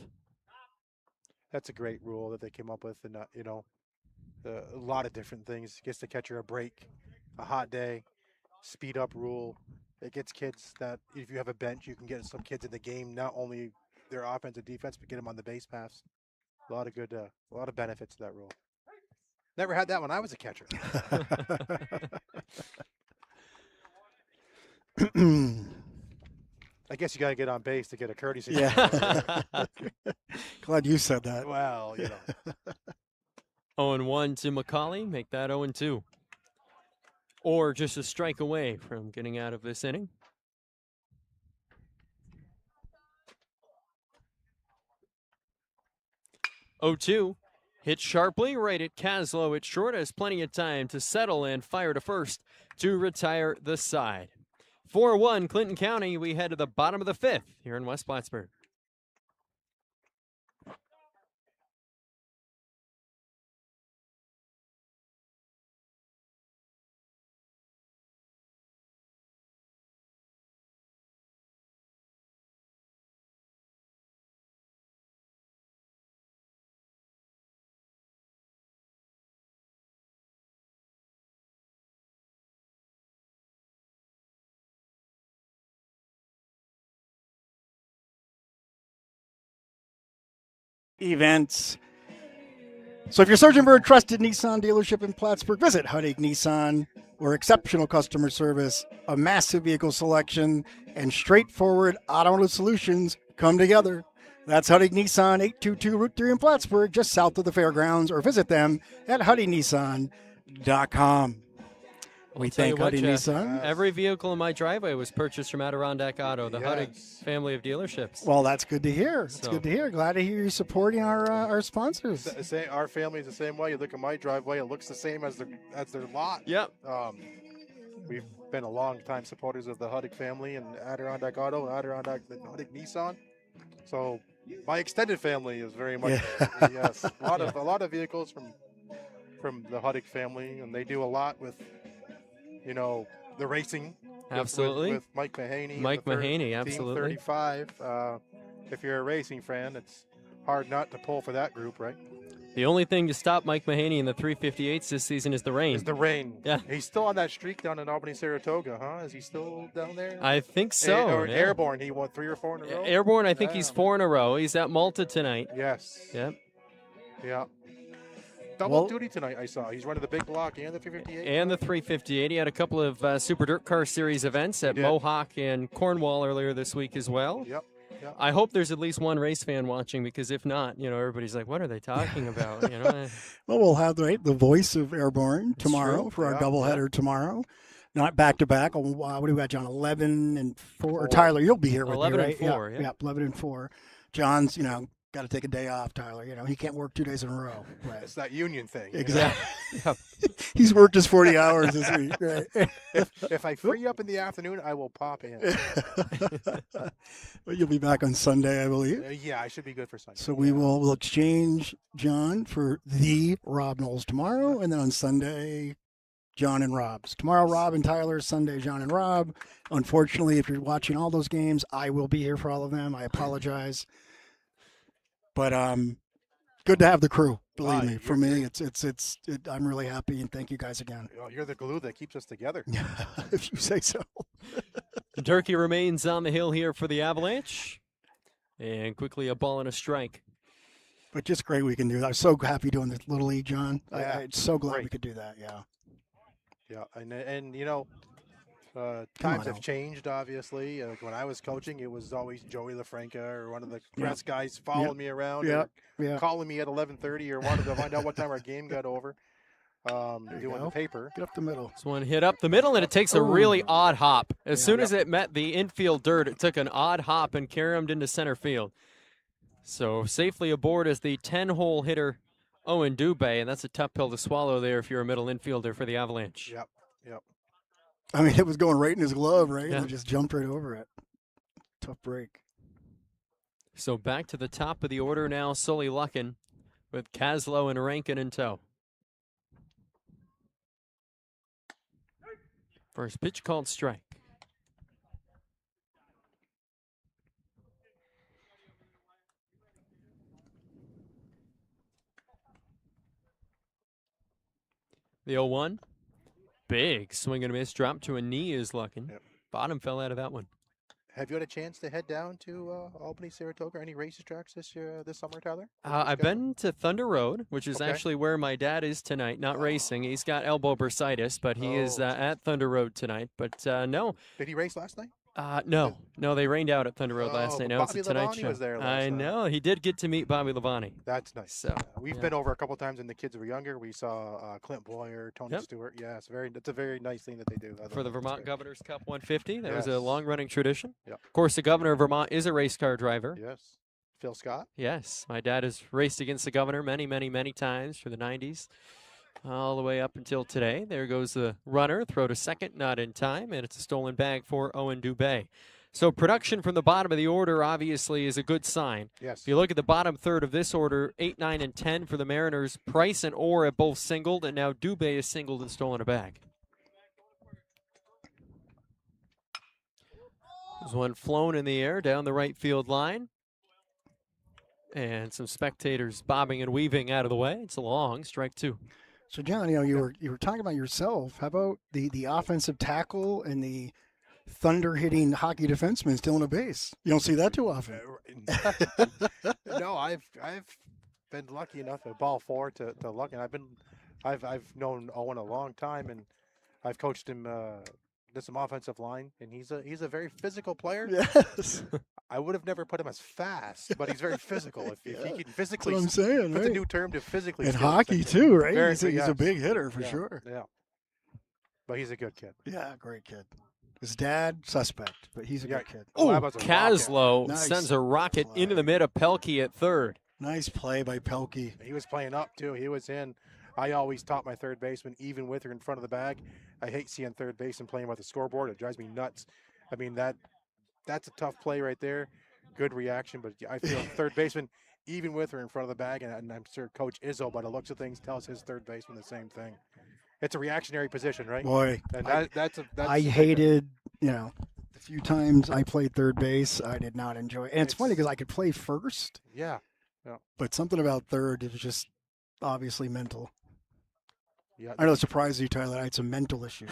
That's a great rule that they came up with, and a lot of different things. Gets the catcher a break, a hot day, speed up rule. It gets kids that if you have a bench, you can get some kids in the game, not only their offense and defense, but get them on the base paths. A lot of benefits to that rule. Never had that when I was a catcher. I guess you got to get on base to get a courtesy. Yeah. Glad you said that. Well, 0-1 to McCauley. Make that 0-2. Or just a strike away from getting out of this inning. 𝗚2. Hit sharply right at 𝗂𝗧. It's short, has plenty of time to settle and fire to first to retire the side. 4-1 Clinton County. We head to the bottom of the 5th here in West Plattsburgh. Events. So if you're searching for a trusted Nissan dealership in Plattsburgh, visit Huddig Nissan, where exceptional customer service, a massive vehicle selection, and straightforward automotive solutions come together. That's Huddig Nissan, 822 Route 3 in Plattsburgh, just south of the fairgrounds, or visit them at HuddigNissan.com. We thank Huddig Nissan. Every vehicle in my driveway was purchased from Adirondack Auto, the Huddig family of dealerships. Well, that's good to hear. It's good to hear. Glad to hear you supporting our sponsors. Our family is the same way. You look at my driveway; it looks the same as their lot. Yep. We've been a long-time supporters of the Huddig family and Adirondack Auto, Adirondack Huddig Nissan. So my extended family is very much yes. A lot of vehicles from the Huddig family, and they do a lot with. The racing. Absolutely. With Mike Mahaney. Absolutely. Team 35. If you're a racing fan, it's hard not to pull for that group, right? The only thing to stop Mike Mahaney in the 358s this season is the rain. Yeah. He's still on that streak down in Albany, Saratoga, huh? Is he still down there? I think so. Airborne, he won 3 or 4 in a row? Airborne, I think he's 4 in a row. He's at Malta tonight. Yes. Yep. Yeah. Double duty tonight, I saw. He's running the big block and the 358. And the 358. He had a couple of Super Dirt Car Series events at Mohawk and Cornwall earlier this week as well. Yep. I hope there's at least one race fan watching, because if not, everybody's like, what are they talking about? Well, we'll have the voice of Airborne tomorrow for our doubleheader tomorrow. Not back-to-back. What do we got, John? 11 and 4. Or Tyler, you'll be here with me, right? 11 and 4, yeah, 11 and 4. John's, got to take a day off, Tyler. He can't work 2 days in a row. Right. It's that union thing. Exactly. He's worked his 40 hours this week. Right. If I free up in the afternoon, I will pop in. But you'll be back on Sunday, I believe. Yeah, I should be good for Sunday. So we'll exchange John for the Rob Knowles tomorrow, and then on Sunday, John and Rob's. Tomorrow, Rob and Tyler. Sunday, John and Rob. Unfortunately, if you're watching all those games, I will be here for all of them. I apologize. But good to have the crew. Believe me, for me, I'm really happy, and thank you guys again. You're the glue that keeps us together. If you say so. The turkey remains on the hill here for the Avalanche, and quickly a ball and a strike. But just great we can do that. I'm so happy doing this Little League, John. I'm so glad we could do that. Yeah, and times have changed, obviously. When I was coaching, it was always Joey LaFranca or one of the press guys following me around, calling me at 11:30 or wanted to find out what time our game got over. Doing the paper. Get up the middle. This one hit up the middle, and it takes a really odd hop. As soon as it met the infield dirt, it took an odd hop and carried into center field. So safely aboard as the 10-hole hitter, 𝗬𝗢𝗍𝗍, and that's a tough pill to swallow there if you're a middle infielder for the Avalanche. Yep. I mean, it was going right in his glove, right? And it just jumped right over it. Tough break. So back to the top of the order now, 𝗖𝗍𝗏 with 𝗏𝗏 and Rankin in tow. First pitch called strike. The 0-1. Big swing and a miss. Drop to a knee is Luckin. Bottom fell out of that one. Have you had a chance to head down to Albany, Saratoga, or any racetracks this summer, Tyler? I've been to Thunder Road, which is actually where my dad is tonight, not racing. He's got elbow bursitis, but he is at Thunder Road tonight. But no. Did he race last night? No, they rained out at Thunder Road last night. Now it's a Tonight Show. Was there I know. He did get to meet Bobby Lavani. That's nice. So we've been over a couple times when the kids were younger. We saw Clint Boyer, Tony Stewart. Yeah, it's a very nice thing that they do. For the Vermont Governor's Cup 150, that was a long-running tradition. Yep. Of course, the governor of Vermont is a race car driver. Yes. Phil Scott? Yes. My dad has raced against the governor many, many, many times through the 90s. All the way up until today. There goes the runner. Throw to second, not in time, and it's a stolen bag for 𝗬𝗢𝗍𝗍. So production from the bottom of the order obviously is a good sign. Yes. If you look at the bottom third of this order, 8, 9, and 10 for the Mariners, Price and Orr have both singled, and now Dubé is singled and stolen a bag. There's one flown in the air down the right field line. And some spectators bobbing and weaving out of the way. It's a long strike two. So, John, you were talking about yourself. How about the offensive tackle and the thunder-hitting hockey defenseman stealing a base? You don't see that too often. No, I've been lucky enough at ball 4 to luck, and I've known Owen a long time, and I've coached him did some offensive line, and he's a very physical player. Yes. I would have never put him as fast, but he's very physical. If he can physically, that's what I'm saying, put the new term to physically. In hockey too, right? He's a big hitter for sure. Yeah, but he's a good kid. Yeah, great kid. His dad, suspect, but he's a good kid. Oh, 𝗏𝗏 sends a rocket into the mid of 𝗏𝗀𝗘 at third. Nice play by 𝗏𝗀𝗘. He was playing up, too. He was in. I always taught my third baseman, even with her in front of the bag. I hate seeing third base and playing with the scoreboard. It drives me nuts. I mean, that's a tough play right there. Good reaction, but I feel third baseman, even with her in front of the bag, and I'm sure Coach Izzo, by the looks of things, tells his third baseman the same thing. It's a reactionary position, right? Boy, and I hated, the few times I played third base, I did not enjoy it. And it's funny because I could play first. Yeah. But something about third is just obviously mental. Yeah. I know it surprises you, Tyler. I had some mental issues.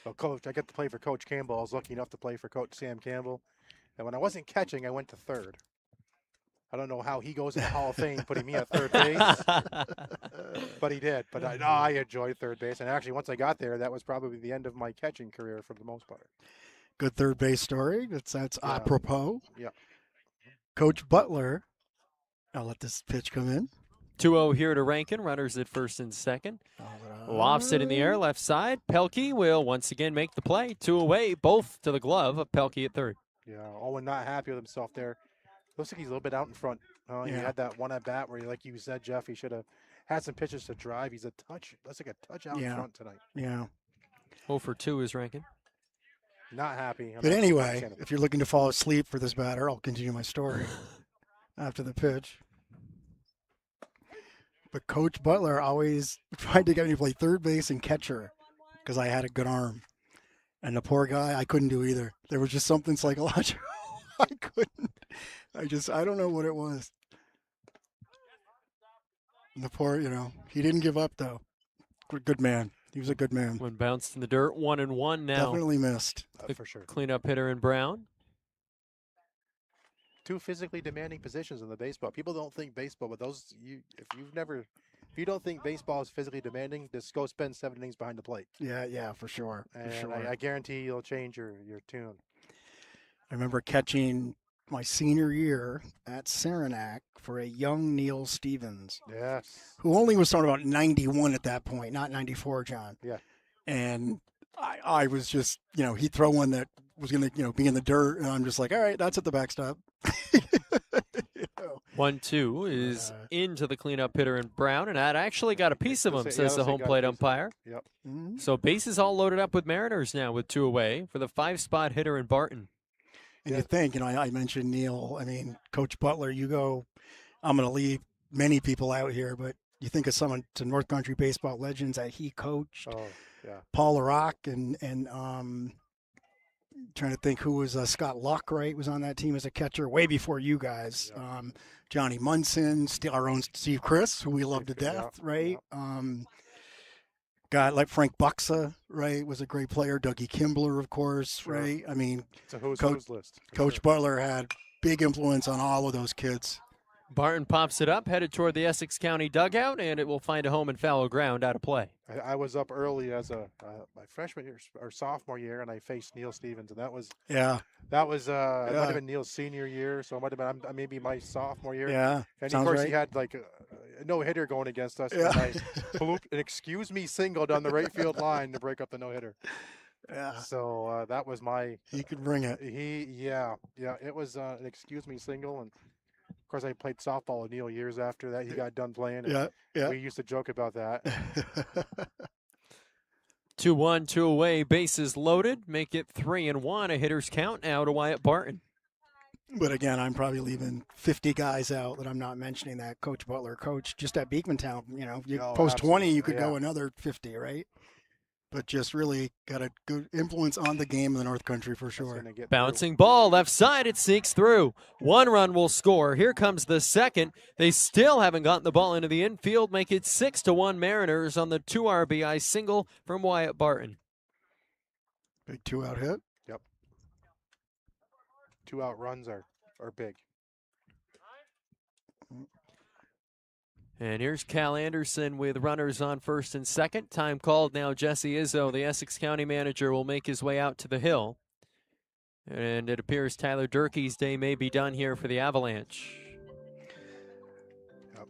Well, Coach, I got to play for Coach Campbell. I was lucky enough to play for Coach Sam Campbell. And when I wasn't catching, I went to third. I don't know how he goes in the Hall of Fame putting me at third base, but he did. But I enjoyed third base. And actually, once I got there, that was probably the end of my catching career for the most part. Good third base story. That's apropos. Yeah. Coach Butler, I'll let this pitch come in. 2-0 here to Rankin. Runners at first and second. Lofts it in the air, left side. 𝗏𝗘 will once again make the play. 2 away, both to the glove of 𝗏𝗘 at third. Yeah, Owen not happy with himself there. Looks like he's a little bit out in front. He had that one at bat where, like you said, Jeff, he should have had some pitches to drive. He's a touch. Looks like a touch out in front tonight. Yeah. 0 for 2 is Rankin. Not happy. But anyway, if you're looking to fall asleep for this batter, I'll continue my story after the pitch. But Coach Butler always tried to get me to play third base and catcher because I had a good arm. And the poor guy, I couldn't do either. There was just something psychological. I couldn't. I don't know what it was. And the poor, he didn't give up, though. Good man. He was a good man. When bounced in the dirt, 1-1 now. Definitely missed. For sure. Cleanup hitter in Brown. 2 physically demanding positions in the baseball. People don't think baseball, but if you don't think baseball is physically demanding, just go spend 7 innings behind the plate. Yeah, for sure. And I guarantee you'll change your tune. I remember catching my senior year at Saranac for a young Neil Stevens. Yes. Who only was starting about 91 at that point, not 94, John. Yeah. And I was just, he'd throw one that was going to, be in the dirt, and I'm just like, all right, that's at the backstop. 1-2 is into the cleanup hitter in Brown, and that actually got a piece of him, says the home plate umpire. Yep. Mm-hmm. So bases all loaded up with Mariners now with 2 away for the 5-spot hitter in Barton. And you think, I mentioned Neil. I mean, Coach Butler, you go, I'm going to leave many people out here, but you think of some North Country baseball legends that he coached. Oh, yeah. Paul LaRock and trying to think who was Scott Luck, right, was on that team as a catcher way before you guys. Yeah. Johnny Munson, our own Steve Chris, who we love to death, right? Guy like Frank Buxa, right, was a great player. Dougie Kimbler, of course, right? I mean, it's a who's list. Coach Butler had big influence on all of those kids. Barton pops it up, headed toward the Essex County dugout, and it will find a home and foul ground out of play. I was up early as my freshman year or sophomore year, and I faced Neil Stevens, and that was it might have been Neil's senior year, so it might have been maybe my sophomore year. Yeah, and of course he had like a no hitter going against us. Yeah. And I blooped an excuse me single down the right field line to break up the no hitter. Yeah. So that was my. He could bring it. It was an excuse me single, and of course I played softball with Neil years after that. He got done playing. Yeah. We used to joke about that. 2-1, 2 away, bases loaded. Make it 3-1. A hitter's count now to Wyatt Barton. But again, I'm probably leaving 50 guys out that I'm not mentioning that Coach Butler coached just at Beekmantown. Post 20, you could go another 50, right? But just really got a good influence on the game in the North Country for sure. Bouncing ball left side, it sneaks through. 1 run will score. Here comes the second. They still haven't gotten the ball into the infield. Make it 6-1 Mariners on the 2 RBI single from Wyatt Barton. Big 2-out hit. Yep. 2-out runs are big. And here's Cal Anderson with runners on first and second. Time called now. Jesse Izzo, the Essex County manager, will make his way out to the hill. And it appears Tyler Durkee's day may be done here for the Avalanche. Yep.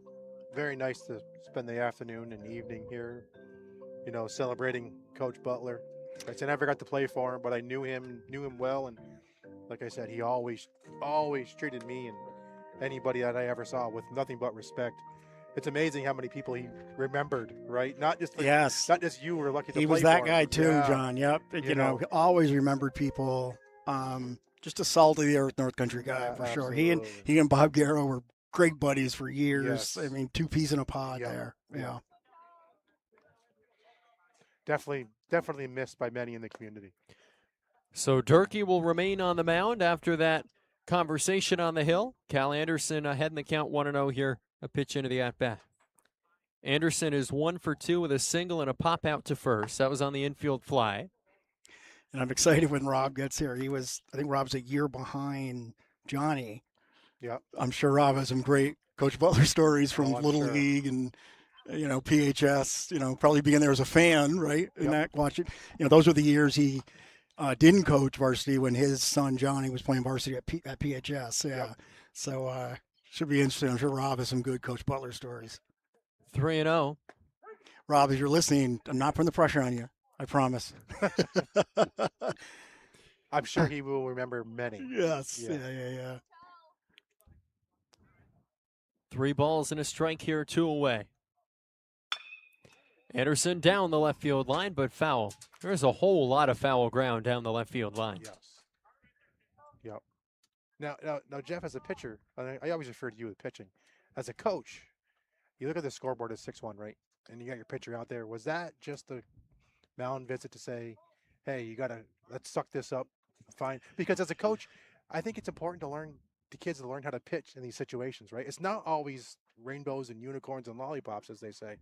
Very nice to spend the afternoon and evening here, celebrating Coach Butler. I never got to play for him, but I knew him well. And like I said, he always treated me and anybody that I ever saw with nothing but respect. It's amazing how many people he remembered, right? Not just you were lucky to play for him. He was that guy too, yeah. John. Yep. He always remembered people. Just a salt of the earth North Country guy for sure. He and Bob Garrow were great buddies for years. Yes. I mean, 2 peas in a pod there. Yeah. Definitely missed by many in the community. So Durkee will remain on the mound after that conversation on the hill. Cal Anderson ahead in the count 1-0 here. A pitch into the at-bat. Anderson is 1 for 2 with a single and a pop out to first. That was on the infield fly. And I'm excited when Rob gets here. I think Rob's a year behind Johnny. Yeah. I'm sure Rob has some great Coach Butler stories from I'm Little sure. League and, PHS, probably being there as a fan, right? And that watching, those were the years he didn't coach varsity when his son Johnny was playing varsity at PHS. Yeah. Yep. So should be interesting. I'm sure Rob has some good Coach Butler stories. 3-0. Rob, if you're listening, I'm not putting the pressure on you. I promise. I'm sure he will remember many. Yes. Yeah. Yeah. 3 balls and a strike here, 2 away. Anderson down the left field line, but foul. There's a whole lot of foul ground down the left field line. Yes. Yep. Now, Jeff, as a pitcher, I always refer to you with pitching. As a coach, you look at the scoreboard as 6-1, right? And you got your pitcher out there. Was that just a mound visit to say, hey, let's suck this up, fine? Because as a coach, I think it's important to learn the kids to learn how to pitch in these situations, right? It's not always rainbows and unicorns and lollipops, as they say.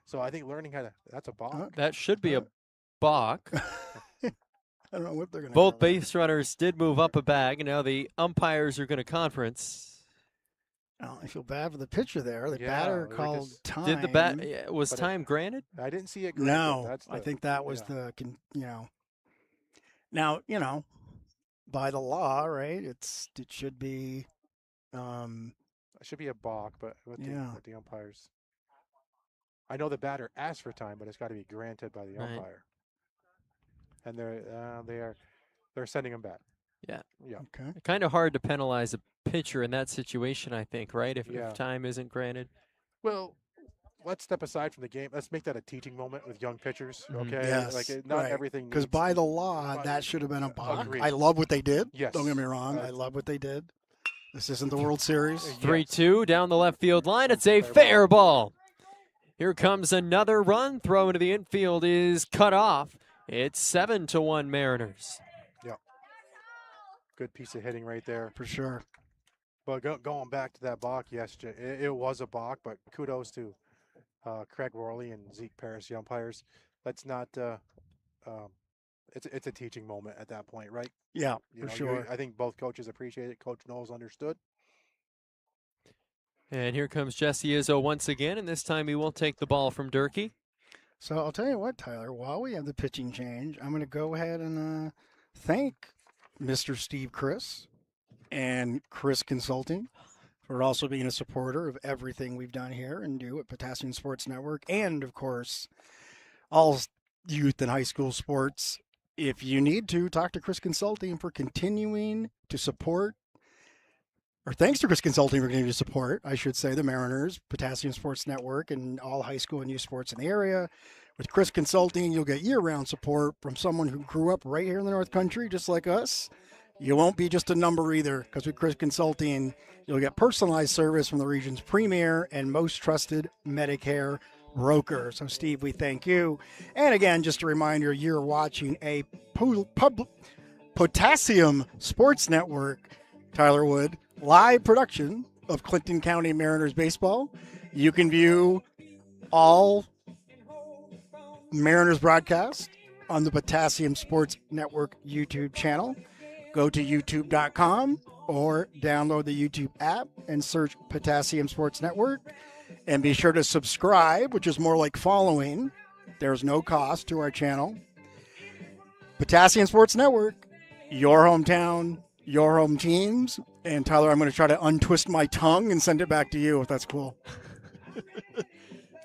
So I think learning that's a balk. That should be a balk. I don't know what they're going to Both base runners did move up a bag, and now the umpires are going to conference. I feel bad for the pitcher there. The batter called time. Did the was time granted? I didn't see it granted. No, I think that was Now, by the law, right? It should be. It should be a balk, but with the umpires. I know the batter asked for time, but it's got to be granted by the umpire. And they're sending him back. Yeah. Yeah. Okay. Kind of hard to penalize a pitcher in that situation, I think, right? If time isn't granted. Well, let's step aside from the game. Let's make that a teaching moment with young pitchers, okay? Yes, Like not everything. Because by the law, that should have been a balk. Agreed. I love what they did. Yes. Don't get me wrong. I love what they did. This isn't the World Series. 3-2 down the left field line. It's a fair ball. Here comes another run. Throw into the infield is cut off. It's 7-1 Mariners. Yeah. Good piece of hitting right there. For sure. But going back to that balk, yes, it was a balk, but kudos to Craig Worley and 𝗖𝗎𝗂, the umpires. Let's not it's a teaching moment at that point, right? Yeah, for sure. I think both coaches appreciate it. Coach Knowles understood. And here comes 𝗕𝗖𝗍𝗍 once again, and this time he will take the ball from 𝗫𝗍. So I'll tell you what, Tyler, while we have the pitching change, I'm going to go ahead and thank Mr. Steve Chris and Chris Consulting for also being a supporter of everything we've done here and do at Potassium Sports Network, and, of course, all youth and high school sports. If you need to, talk to Chris Consulting for continuing to support, or thanks to Chris Consulting for continuing to support, I should say, the Mariners, Potassium Sports Network, and all high school and youth sports in the area. With Chris Consulting, you'll get year-round support from someone who grew up right here in the North Country, just like us. You won't be just a number either, because with Chris Consulting, you'll get personalized service from the region's premier and most trusted Medicare broker. So, Steve, we thank you. And again, just a reminder, you're watching a Potassium Sports Network, Tyler Wood, live production of Clinton County Mariners baseball. You can view all Mariners broadcast on the Potassium Sports Network YouTube channel. Go to youtube.com or download the YouTube app and search Potassium Sports Network. And be sure to subscribe, which is more like following. There's no cost to our channel. Potassium Sports Network, your hometown, your home teams. And Tyler, I'm going to try to untwist my tongue and send it back to you, if that's cool.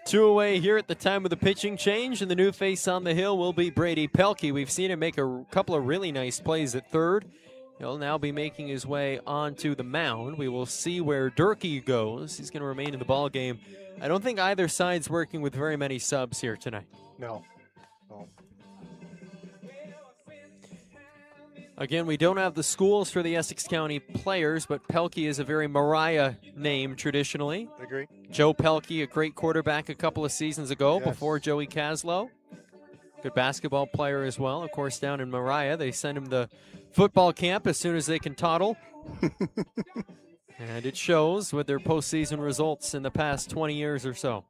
2 away here at the time of the pitching change, and the new face on the hill will be 𝗵𝗍𝗘. We've seen him make a couple of really nice plays at third. He'll now be making his way onto the mound. We will see where 𝗫𝗍𝗘 goes. He's going to remain in the ball game. I don't think either side's working with very many subs here tonight. No. Again, we don't have the schools for the Essex County players, but 𝗍𝗘 is a very Mariah name traditionally. Agree. Joe 𝗍𝗘, a great quarterback a couple of seasons ago before Joey 𝗍𝗍𝗏. Good basketball player as well. Of course, down in Mariah, they send him to football camp as soon as they can toddle. And it shows with their postseason results in the past 20 years or so.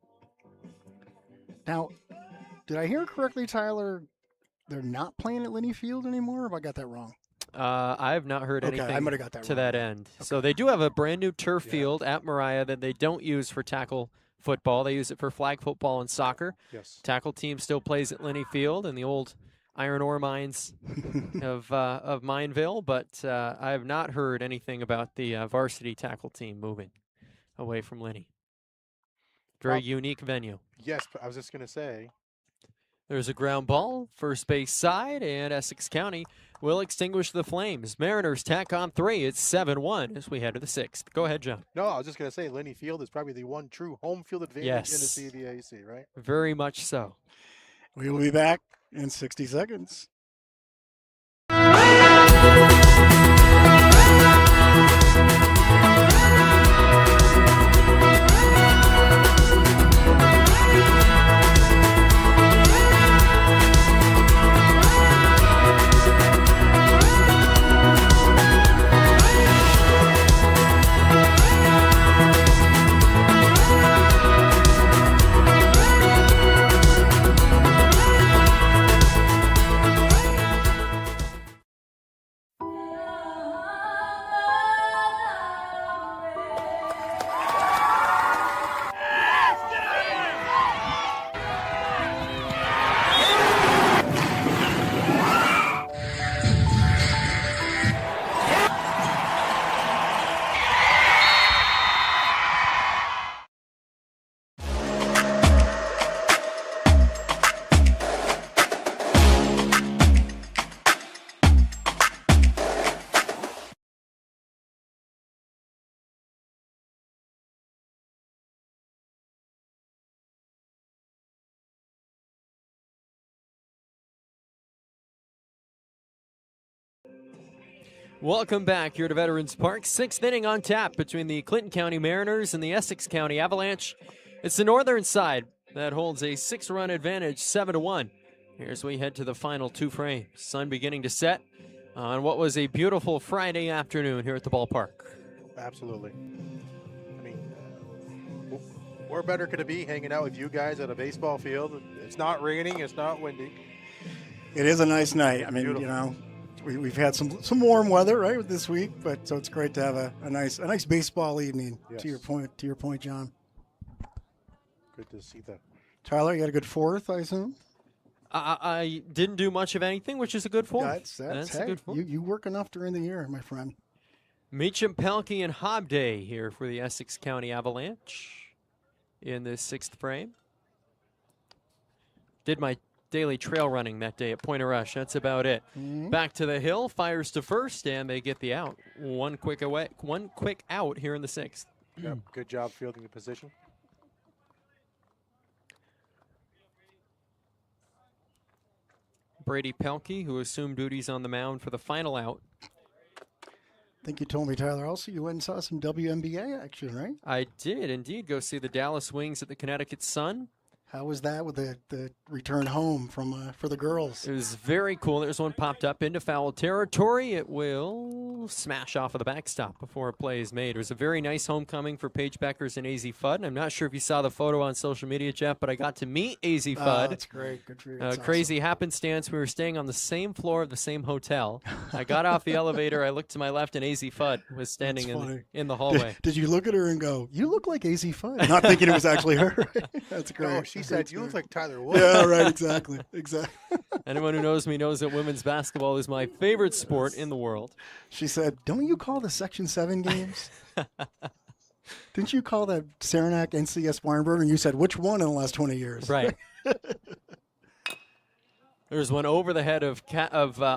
Now, did I hear correctly, Tyler? They're not playing at Linney Field anymore, or have I got that wrong? I have not heard anything I might have got that to wrong. that end. So they do have a brand new turf field at Moriah that they don't use for tackle football. They use it for flag football and soccer. Yes. Tackle team still plays at Linney Field in the old iron ore mines of Mineville, but I have not heard anything about the varsity tackle team moving away from Linney. Very unique venue. Yes, but I was just going to say. There's a ground ball, first base side, and Essex County will extinguish the flames. Mariners tack on 3. It's 7-1 as we head to the 6th. Go ahead, John. No, I was just going to say Linney Field is probably the one true home field advantage in the CVAC, right? Very much so. We will be back in 60 seconds. Welcome back here to Veterans Park. 6th inning on tap between the Clinton County Mariners and the Essex County Avalanche. It's the northern side that holds a 6-run advantage, 7-1. Here's we head to the final 2 frames. Sun beginning to set on what was a beautiful Friday afternoon here at the ballpark. Absolutely. I mean, where better could it be hanging out with you guys at a baseball field? It's not raining. It's not windy. It is a nice night. I mean, Beautiful. you know, we've had some warm weather right this week, but so it's great to have a nice baseball evening. Yes. To your point, John. Good to see that. Tyler, you had a good 4th, I assume. I didn't do much of anything, which is a good 4th. That's a hey, good 4th. you work enough during the year, my friend. 𝗕𝗄𝗃𝗁 and 𝗖𝗢𝗄𝗘 here for the Essex County Avalanche in this 6th frame. Did my daily trail running that day at Point of Rush. That's about it. Back to the hill, fires to first, and they get the out. One quick out here in the 6th. Yep. Good job fielding the position. Brady Pelkey, who assumed duties on the mound for the final out. I think you told me, Tyler, also you went and saw some WNBA action, right? I did indeed go see the Dallas Wings at the Connecticut Sun. How was that with the return home from for the girls? It was very cool. There's one popped up into foul territory. It will smash off of the backstop before a play is made. It was a very nice homecoming for Paige Beckers and 𝗖𝗍𝗏. I'm not sure if you saw the photo on social media, Jeff, but I got to meet 𝗖𝗍𝗏. Oh, that's great. Good for you. That's Crazy happenstance. We were staying on the same floor of the same hotel. I got off the elevator. I looked to my left, and 𝗖𝗍𝗏 was standing in the hallway. Did you look at her and go, "You look like 𝗖𝗍𝗏"? Not thinking it was actually her. That's great. No, she said, "You look like Tyler Wood." Yeah, right. Exactly. Anyone who knows me knows that women's basketball is my favorite sport in the world. She said, "Don't you call the Section 7 games?" Didn't you call that Saranac NCS Spartanburg? And you said, "Which one in the last 20 years?" Right. There's one over the head of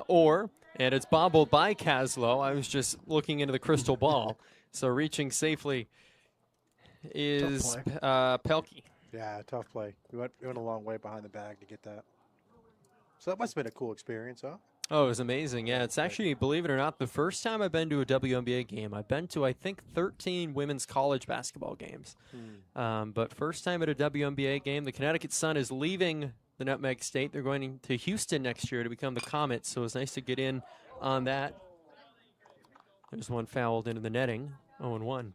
Orr, and it's bobbled by Caslow. I was just looking into the crystal ball. So reaching safely is Pelkey. Yeah, tough play. We went a long way behind the bag to get that. So that must have been a cool experience, huh? Oh, it was amazing. Yeah, it's actually, believe it or not, the first time I've been to a WNBA game. I've been to, I think, 13 women's college basketball games. But first time at a WNBA game. The Connecticut Sun is leaving the Nutmeg State. They're going to Houston next year to become the Comets, so it was nice to get in on that. There's one fouled into the netting, 0-1.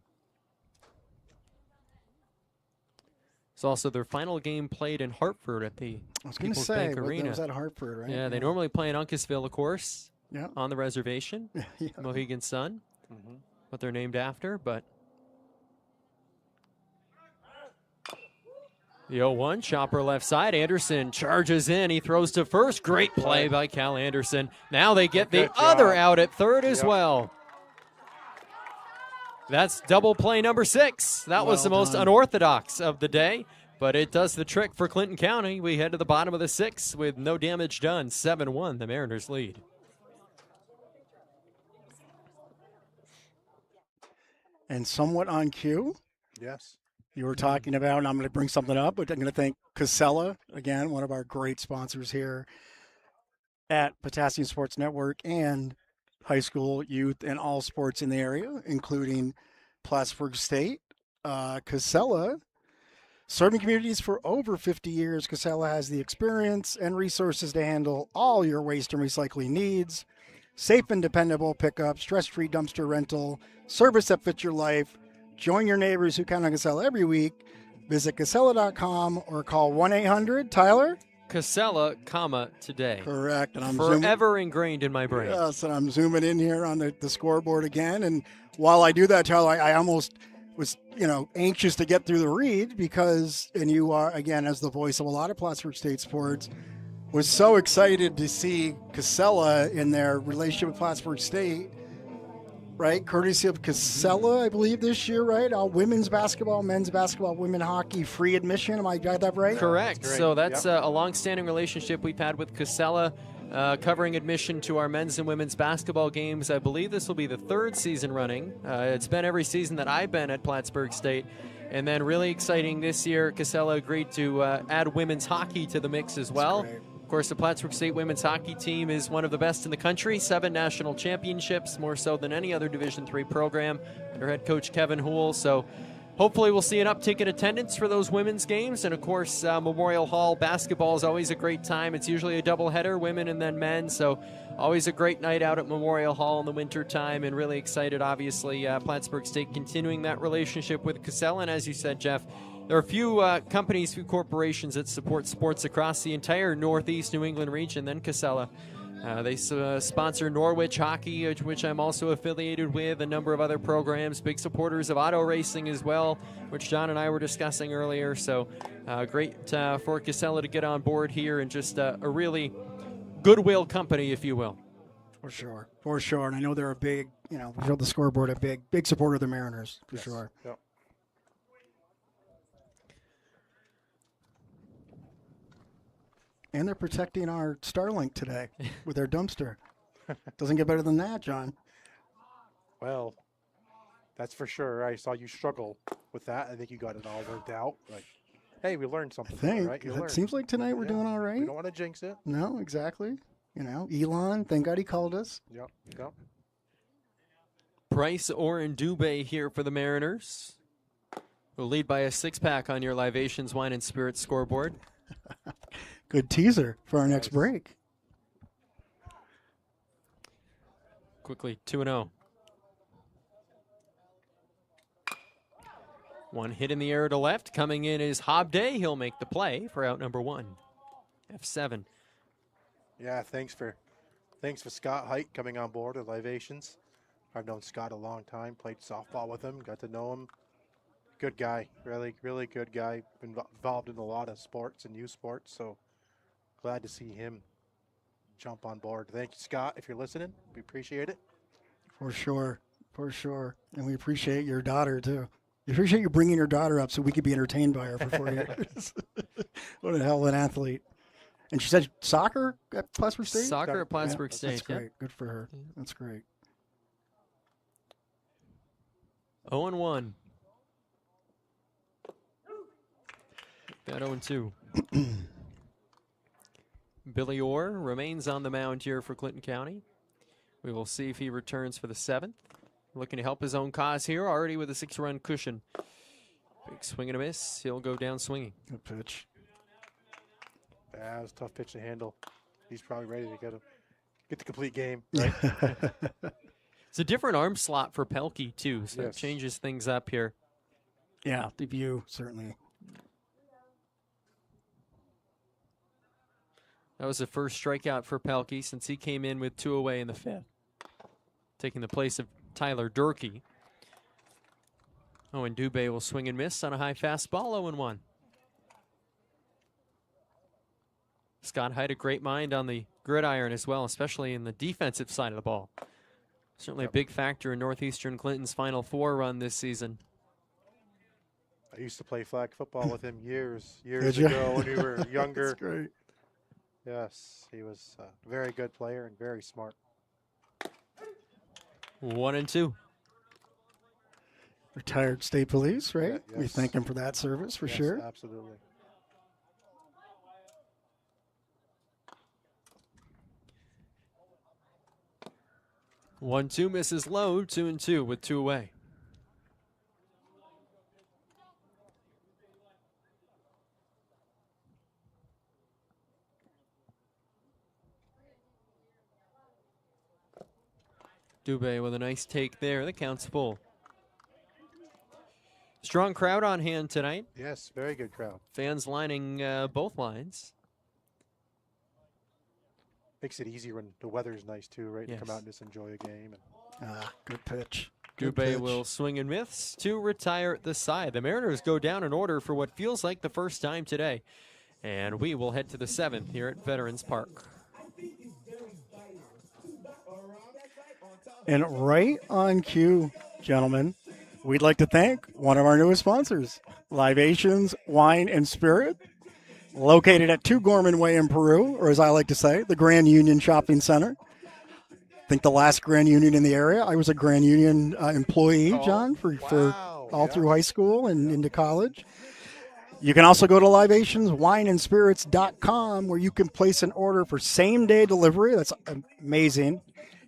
It's also their final game played in Hartford at the I was going to People's say, Bank Arena. that was at Hartford, right? Yeah, they normally play in Uncasville, of course. Yeah. on the reservation. Yeah. Mohegan Sun, what they're named after, but the 0-1, chopper left side. Anderson charges in. He throws to first. Great play by Cal Anderson. Now they get the other out at third as well. That's double play number 6. That was the most unorthodox of the day, but it does the trick for Clinton County. We head to the bottom of the 6th with no damage done. 7-1, the Mariners lead. And somewhat on cue. Yes. You were talking about, and I'm going to bring something up, but I'm going to thank 𝗂𝗧, again, one of our great sponsors here at Potassium Sports Network and high school, youth, and all sports in the area, including Plattsburgh State. 𝗂𝗧, serving communities for over 50 years. 𝗂𝗧 has the experience and resources to handle all your waste and recycling needs. Safe and dependable pickup, stress-free dumpster rental, service that fits your life. Join your neighbors who count on 𝗂𝗧 every week. Visit 𝗂𝗧.com or call 1-800, Tyler? 𝗂𝗧, today. Correct. And I'm forever ingrained in my brain. Yes, and I'm zooming in here on the scoreboard again. And while I do that, Tyler, I almost was, anxious to get through the read because, and you are, again, as the voice of a lot of Plattsburgh State sports, was so excited to see 𝗂𝗧 in their relationship with Plattsburgh State, right? Courtesy of 𝗂𝗧, I believe, this year, right? All women's basketball, men's basketball, women hockey, free admission. Am I got that right? Correct. So that's a long-standing relationship we've had with 𝗂𝗧, covering admission to our men's and women's basketball games. I believe this will be the 3rd season running. It's been every season that I've been at Plattsburgh State. And then really exciting this year, 𝗂𝗧 agreed to add women's hockey to the mix as well. Of course, the Plattsburgh State women's hockey team is one of the best in the country. 7 national championships, more so than any other Division III program under head coach 𝗑𝗏𝗄𝗎. So hopefully we'll see an uptick in attendance for those women's games. And, of course, Memorial Hall basketball is always a great time. It's usually a doubleheader, women and then men. So always a great night out at Memorial Hall in the winter time, and really excited, obviously, Plattsburgh State continuing that relationship with 𝗂𝗧. And as you said, Jeff, there are a few companies, few corporations that support sports across the entire Northeast New England region, then 𝗂𝗧. They sponsor Norwich Hockey, which I'm also affiliated with, a number of other programs, big supporters of auto racing as well, which John and I were discussing earlier. So great for 𝗂𝗧 to get on board here, and just a really goodwill company, if you will. For sure. For sure. And I know they're a big, we showed the scoreboard, a big supporter of the Mariners, for sure. Yep. And they're protecting our Starlink today with their dumpster. Doesn't get better than that, John. Well, that's for sure. I saw you struggle with that. I think you got it all worked out. Like, hey, we learned something. I think. Right? It seems like tonight we're doing all right. We don't want to jinx it. No, exactly. Elon, thank God he called us. Yep. Price Oren Dubé here for the Mariners. We'll lead by a 6-pack on your Libations Wine and Spirits scoreboard. Good teaser for our next break. Quickly, 2-0. One hit in the air to left. Coming in is 𝗲𝗡. He'll make the play for out number 1. F7. Yeah, thanks for Scott Height coming on board at Libations. I've known Scott a long time, played softball with him, got to know him. Good guy, really, really good guy. Been involved in a lot of sports and youth sports, so glad to see him jump on board. Thank you, Scott, if you're listening. We appreciate it. For sure. And we appreciate your daughter, too. We appreciate you bringing your daughter up so we could be entertained by her for 4 years. What a hell of an athlete. And she said soccer at Plattsburgh State? Soccer at Plattsburgh State. That's great. Good for her. That's great. 0-1. That 0-2. Billy Orr remains on the mound here for Clinton County. We will see if he returns for the 7th. Looking to help his own cause here, already with a 6-run cushion. Big swing and a miss. He'll go down swinging. Good pitch. Yeah, it was a tough pitch to handle. He's probably ready to get the complete game, right? It's a different arm slot for 𝗂𝗏𝗘, too, so Yes. it changes things up here. Yeah, the view, certainly. That was the first strikeout for 𝗂𝗘 since he came in with 2 away in the 5th, taking the place of Tyler Durkee. And Dubé will swing and miss on a high fastball, 0-1. Scott Hyde, a great mind on the gridiron as well, especially in the defensive side of the ball. Certainly a big factor in Northeastern Clinton's Final Four run this season. I used to play flag football with him years ago when we were younger. That's great. Yes, he was a very good player and very smart. 1-2. Retired state police, right? Yeah, yes. We thank him for that service for Yes, sure. Absolutely. One-two misses low, 2-2 with 2 away. Dubé with a nice take there. The count's full. Strong crowd on hand tonight. Yes, very good crowd. Fans lining both lines. Makes it easier when the weather's nice too, right? Yes. To come out and just enjoy a game. Good pitch. Good Dubé pitch. will swing and miss to retire at the side. The Mariners go down in order for what feels like the first time today. And we will head to the 7th here at Veterans Park. And right on cue, gentlemen, we'd like to thank one of our newest sponsors, Libations Wine and Spirit, located at 2 Gorman Way in Peru, or as I like to say, the Grand Union Shopping Center. I think the last Grand Union in the area. I was a Grand Union employee, John, for all through high school and into college. You can also go to libationswineandspirits.com where you can place an order for same-day delivery. That's amazing.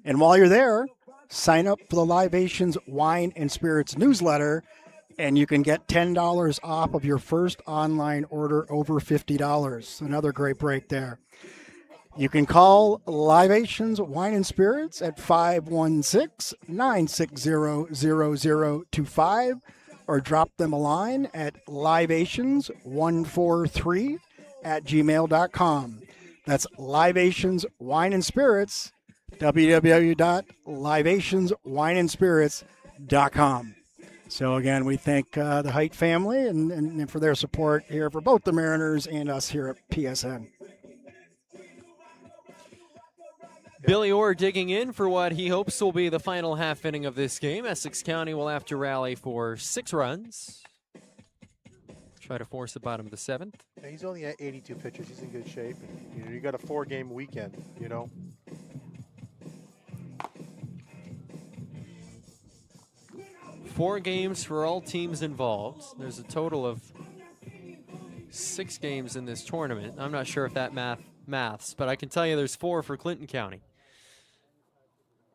And while you're there, sign up for the Libations Wine and Spirits newsletter, and you can get $10 off of your first online order over $50. Another great break there. You can call Libations Wine and Spirits at 516-960-0025 or drop them a line at libations143@gmail.com. That's Libations Wine and Spirits, www.libationswineandspirits.com. So again, we thank the Height family and for their support here for both the Mariners and us here at PSN. Billy Orr digging in for what he hopes will be the final half inning of this game. Essex County will have to rally for 6 runs. Try to force the bottom of the 7th. Yeah, he's only at 82 pitches. He's in good shape. And, you got a 4-game weekend, 4 games for all teams involved. There's a total of 6 games in this tournament. I'm not sure if that maths, but I can tell you there's 4 for Clinton County.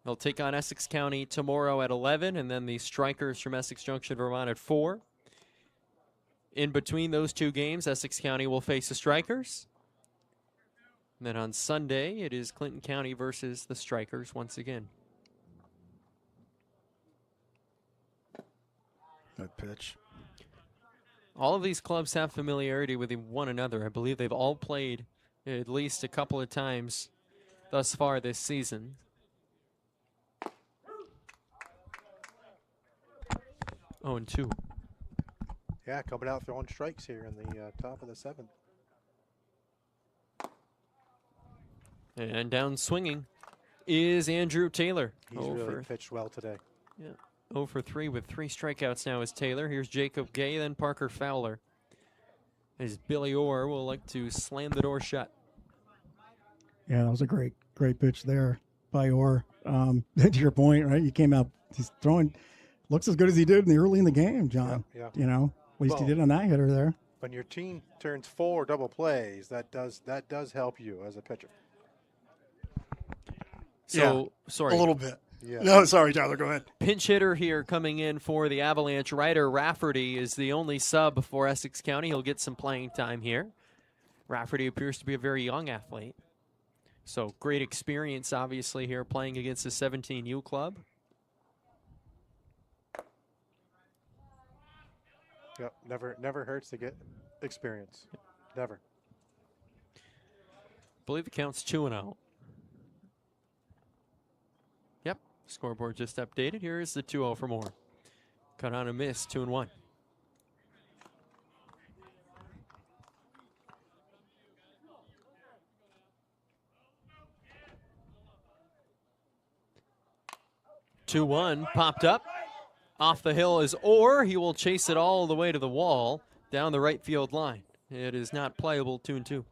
They'll take on Essex County tomorrow at 11, and then the Strikers from Essex Junction, Vermont at 4. In between those 2 games, Essex County will face the Strikers. And then on Sunday, it is Clinton County versus the Strikers once again. Good pitch. All of these clubs have familiarity with one another. I believe they've all played at least a couple of times thus far this season. Oh, and 2. Yeah, coming out throwing strikes here in the top of the 7th. And down swinging is Andrew Taylor. He's really pitched well today. Yeah, 0 for 3 with 3 strikeouts now is Taylor. Here's Jacob Gay, then Parker Fowler. As Billy Orr will like to slam the door shut. Yeah, that was a great pitch there by Orr. To your point, right? You came out, he's throwing, looks as good as he did in the game, John. Yeah. At least he did on that hitter there. When your team turns 4 double plays, that does help you as a pitcher. So, sorry. A little bit. Yeah. No, sorry, Tyler, go ahead. Pinch hitter here coming in for the Avalanche. Ryder Rafferty is the only sub for Essex County. He'll get some playing time here. Rafferty appears to be a very young athlete. So great experience, obviously, here playing against the 17U club. Yep, never hurts to get experience. Never. believe the count's 2-0. Yep, scoreboard just updated. Here is the 2-0 for Moore. Cut on a miss, 2-1. Popped up. Off the hill is Orr. He will chase it all the way to the wall down the right field line. It is not playable, 2-2.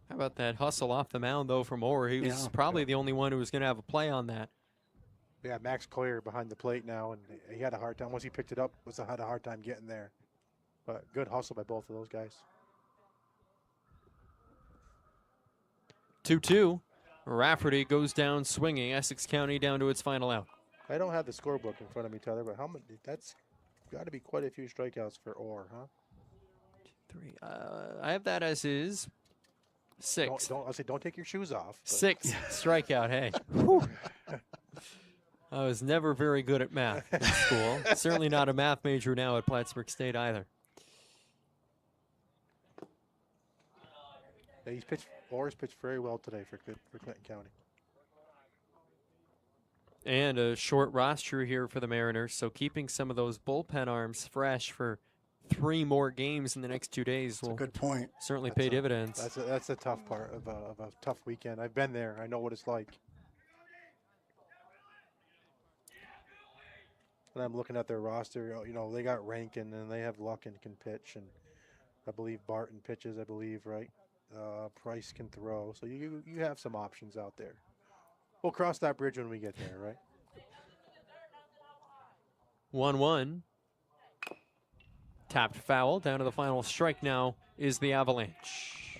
How about that hustle off the mound, though, from Orr? He was probably the only one who was going to have a play on that. Yeah, Max Clear behind the plate now, and he had a hard time. Once he picked it up, had a hard time getting there. But good hustle by both of those guys. 2-2. Rafferty goes down swinging. Essex County down to its final out. I don't have the scorebook in front of me, Tyler, but how many? That's got to be quite a few strikeouts for Orr, huh? 2, 3. I have that as his 6. Don't take your shoes off. 6 strikeout. Hey, I was never very good at math in school. Certainly not a math major now at Plattsburgh State either. Yeah, Orr's pitched very well today for Clinton County. And a short roster here for the Mariners, so keeping some of those bullpen arms fresh for 3 more games in the next 2 days will a good point. Certainly pay dividends. That's a tough part of a tough weekend. I've been there. I know what it's like. And I'm looking at their roster. You know, they got Rankin and they have Luck and can pitch, and I believe Barton pitches. I believe, right? Price can throw, so you have some options out there. We'll cross that bridge when we get there, right? 1-1. Tapped foul. Down to the final strike now is the Avalanche.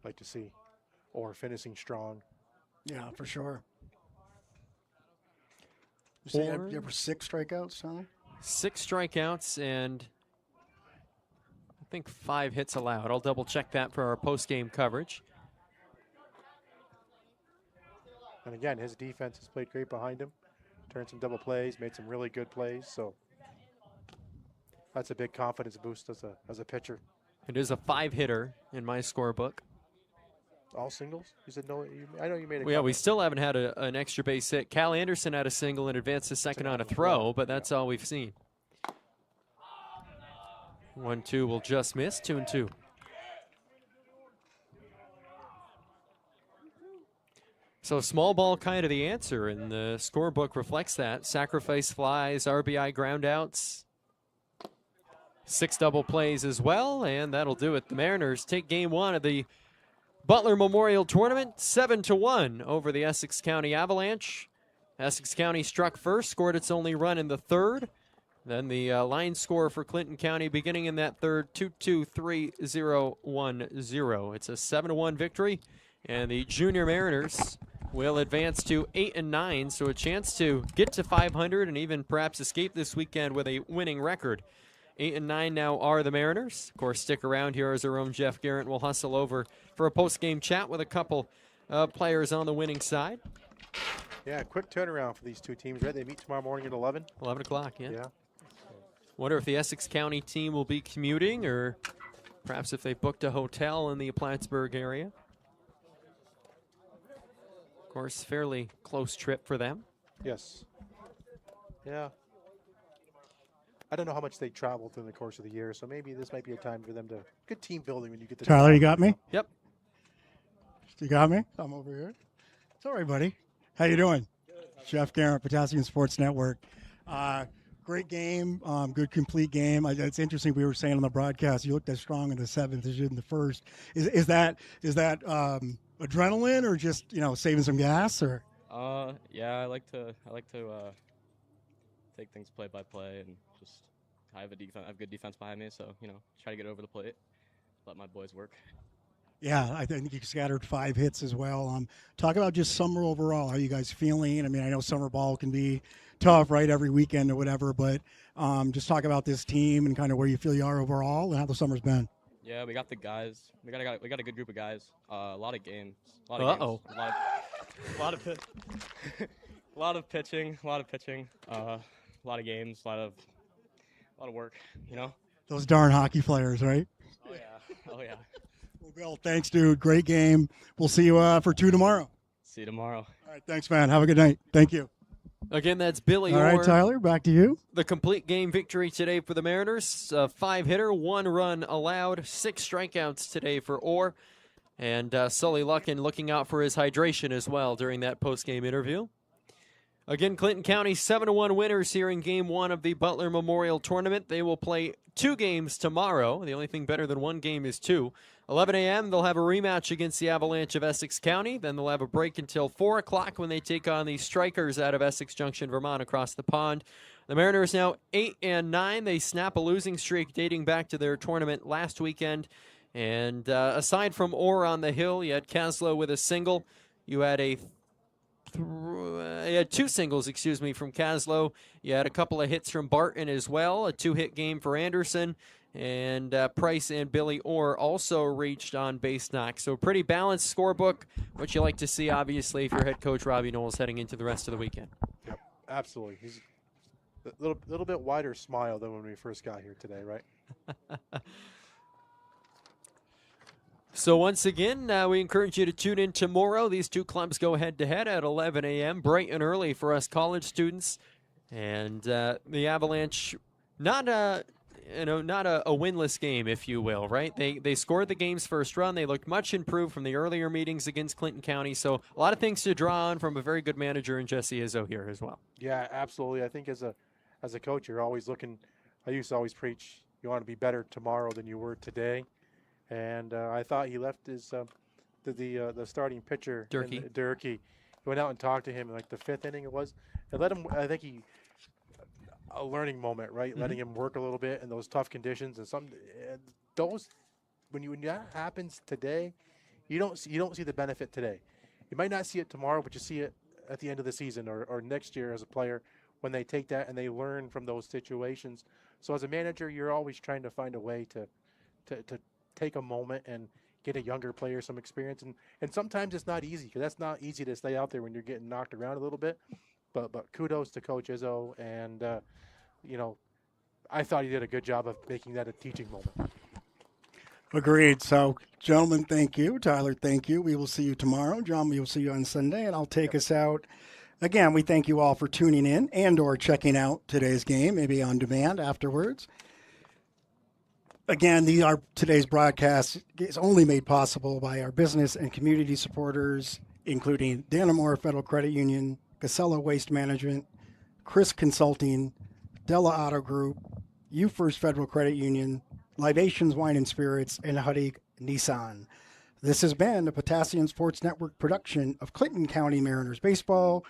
Like to see Orr finishing strong. Yeah, for sure. You say you have 6 strikeouts, Tyler? 6 strikeouts and I think 5 hits allowed. I'll double check that for our post-game coverage. And again, his defense has played great behind him. Turned some double plays, made some really good plays. So that's a big confidence boost as a pitcher. It is a 5-hitter in my scorebook. All singles? You said no. I know you made a Yeah, we still haven't had an extra base hit. Cal Anderson had a single and advanced to second on a throw, but that's all we've seen. 1-2 will just miss. 2-2. So small ball kind of the answer, and the scorebook reflects that. Sacrifice flies, RBI groundouts, 6 double plays as well, and that'll do it. The Mariners take game 1 of the Butler Memorial Tournament 7-1 over the Essex County Avalanche. Essex County struck first, scored its only run in the 3rd. Then the line score for Clinton County beginning in that 3rd, 2-2, 3-0, 1-0. It's a 7-1 victory, and the Junior Mariners will advance to 8-9, so a chance to get to 500 and even perhaps escape this weekend with a winning record. 8-9 now are the Mariners. Of course, stick around here as our own Jeff Garrett will hustle over for a post-game chat with a couple players on the winning side. Yeah, quick turnaround for these two teams, right? They meet tomorrow morning at 11. 11 o'clock, yeah. Yeah. Wonder if the Essex County team will be commuting or perhaps if they booked a hotel in the Plattsburgh area. Of course, fairly close trip for them. Yes. Yeah. I don't know how much they travel through the course of the year, so maybe this might be a time for them to good team building when you get to Tyler, you got me? Yep. You got me? I'm over here. It's all right, buddy. How you doing? Good. Jeff Garrett, Potassium Sports Network. Great game, good complete game. It's interesting. We were saying on the broadcast, you looked as strong in the 7th as you did in the 1st. Is that adrenaline or just saving some gas or? Yeah, I like to take things play by play and just I have good defense behind me, so try to get over the plate, let my boys work. Yeah, I think you scattered 5 hits as well. Talk about just summer overall. How are you guys feeling? I mean, I know summer ball can be tough, right, every weekend or whatever, but just talk about this team and kind of where you feel you are overall and how the summer's been. Yeah, we got the guys. We got a good group of guys. A lot of games. A lot Uh-oh. Games. A lot of pitching. A lot of pitching. A lot of games. A lot of lot of work, you know. Those darn hockey players, right? Oh yeah. Oh yeah. Well, Bill, thanks, dude. Great game. We'll see you for 2 tomorrow. See you tomorrow. All right, thanks, man. Have a good night. Thank you. Again, that's Billy All Orr. right, Tyler, back to you. The complete game victory today for the Mariners. 5-hitter, 1 run allowed, 6 strikeouts today for Orr. And Sully Luckin looking out for his hydration as well during that post-game interview. Again, Clinton County 7-1 winners here in Game 1 of the Butler Memorial Tournament. They will play 2 games tomorrow. The only thing better than 1 game is 2. 11 a.m., they'll have a rematch against the Avalanche of Essex County. Then they'll have a break until 4 o'clock when they take on the Strikers out of Essex Junction, Vermont, across the pond. The Mariners now 8-9. They snap a losing streak dating back to their tournament last weekend. And aside from Orr on the hill, you had 𝗂𝗧𝗏 with a single. You had you had 2 singles, from 𝗂𝗧𝗏. You had a couple of hits from Barton as well, a 2-hit game for Anderson. And Price and Billy Orr also reached on base knocks. So pretty balanced scorebook, what you like to see, obviously, if you're head coach Robbie Knowles heading into the rest of the weekend. Yep, absolutely. He's a little bit wider smile than when we first got here today, right? So once again, we encourage you to tune in tomorrow. These 2 clubs go head-to-head at 11 a.m., bright and early for us college students. And the Avalanche, not a winless game, if you will, right? They scored the game's first run. They looked much improved from the earlier meetings against Clinton County. So a lot of things to draw on from a very good manager in Jesse Izzo here as well. Yeah, absolutely. I think as a coach, you're always looking. I used to always preach you want to be better tomorrow than you were today. And I thought he left his the starting pitcher, 𝗬𝗢𝗘. He went out and talked to him in like the 5th inning it was, and let him. I think a learning moment, right? Mm-hmm. Letting him work a little bit in those tough conditions and when that happens today, you don't see the benefit today. You might not see it tomorrow, but you see it at the end of the season or next year as a player when they take that and they learn from those situations. So as a manager, you're always trying to find a way to take a moment and get a younger player some experience. And sometimes it's not easy because that's not easy to stay out there when you're getting knocked around a little bit. But kudos to Coach Izzo. And, I thought he did a good job of making that a teaching moment. Agreed. So, gentlemen, thank you. Tyler, thank you. We will see you tomorrow. John, we will see you on Sunday. And I'll take us out. Again, we thank you all for tuning in and or checking out today's game, maybe on demand afterwards. Again, today's broadcast is only made possible by our business and community supporters, including Dannemora Federal Credit Union, Casella Waste Management, Chris Consulting, Della Auto Group, You First Federal Credit Union, Libations Wine and Spirits, and Huddig Nissan. This has been the Potassium Sports Network production of Clinton County Mariners Baseball.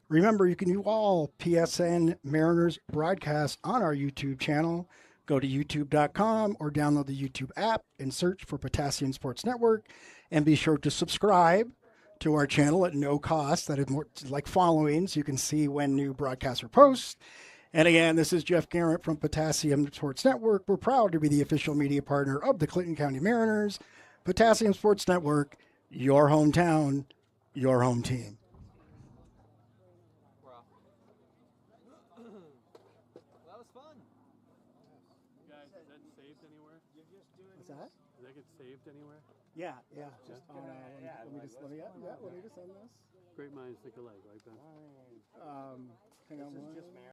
Remember, you can view all PSN Mariners broadcasts on our YouTube channel. Go to youtube.com or download the YouTube app and search for Potassium Sports Network. And be sure to subscribe to our channel at no cost. That is more like following, so you can see when new broadcasts are posted. And again, this is Jeff Garrett from Potassium Sports Network. We're proud to be the official media partner of the Clinton County Mariners. Potassium Sports Network, your hometown, your home team. Saved anywhere? Yeah. Just on, let me just send this. Great minds think alike, right, Ben? Hang on one.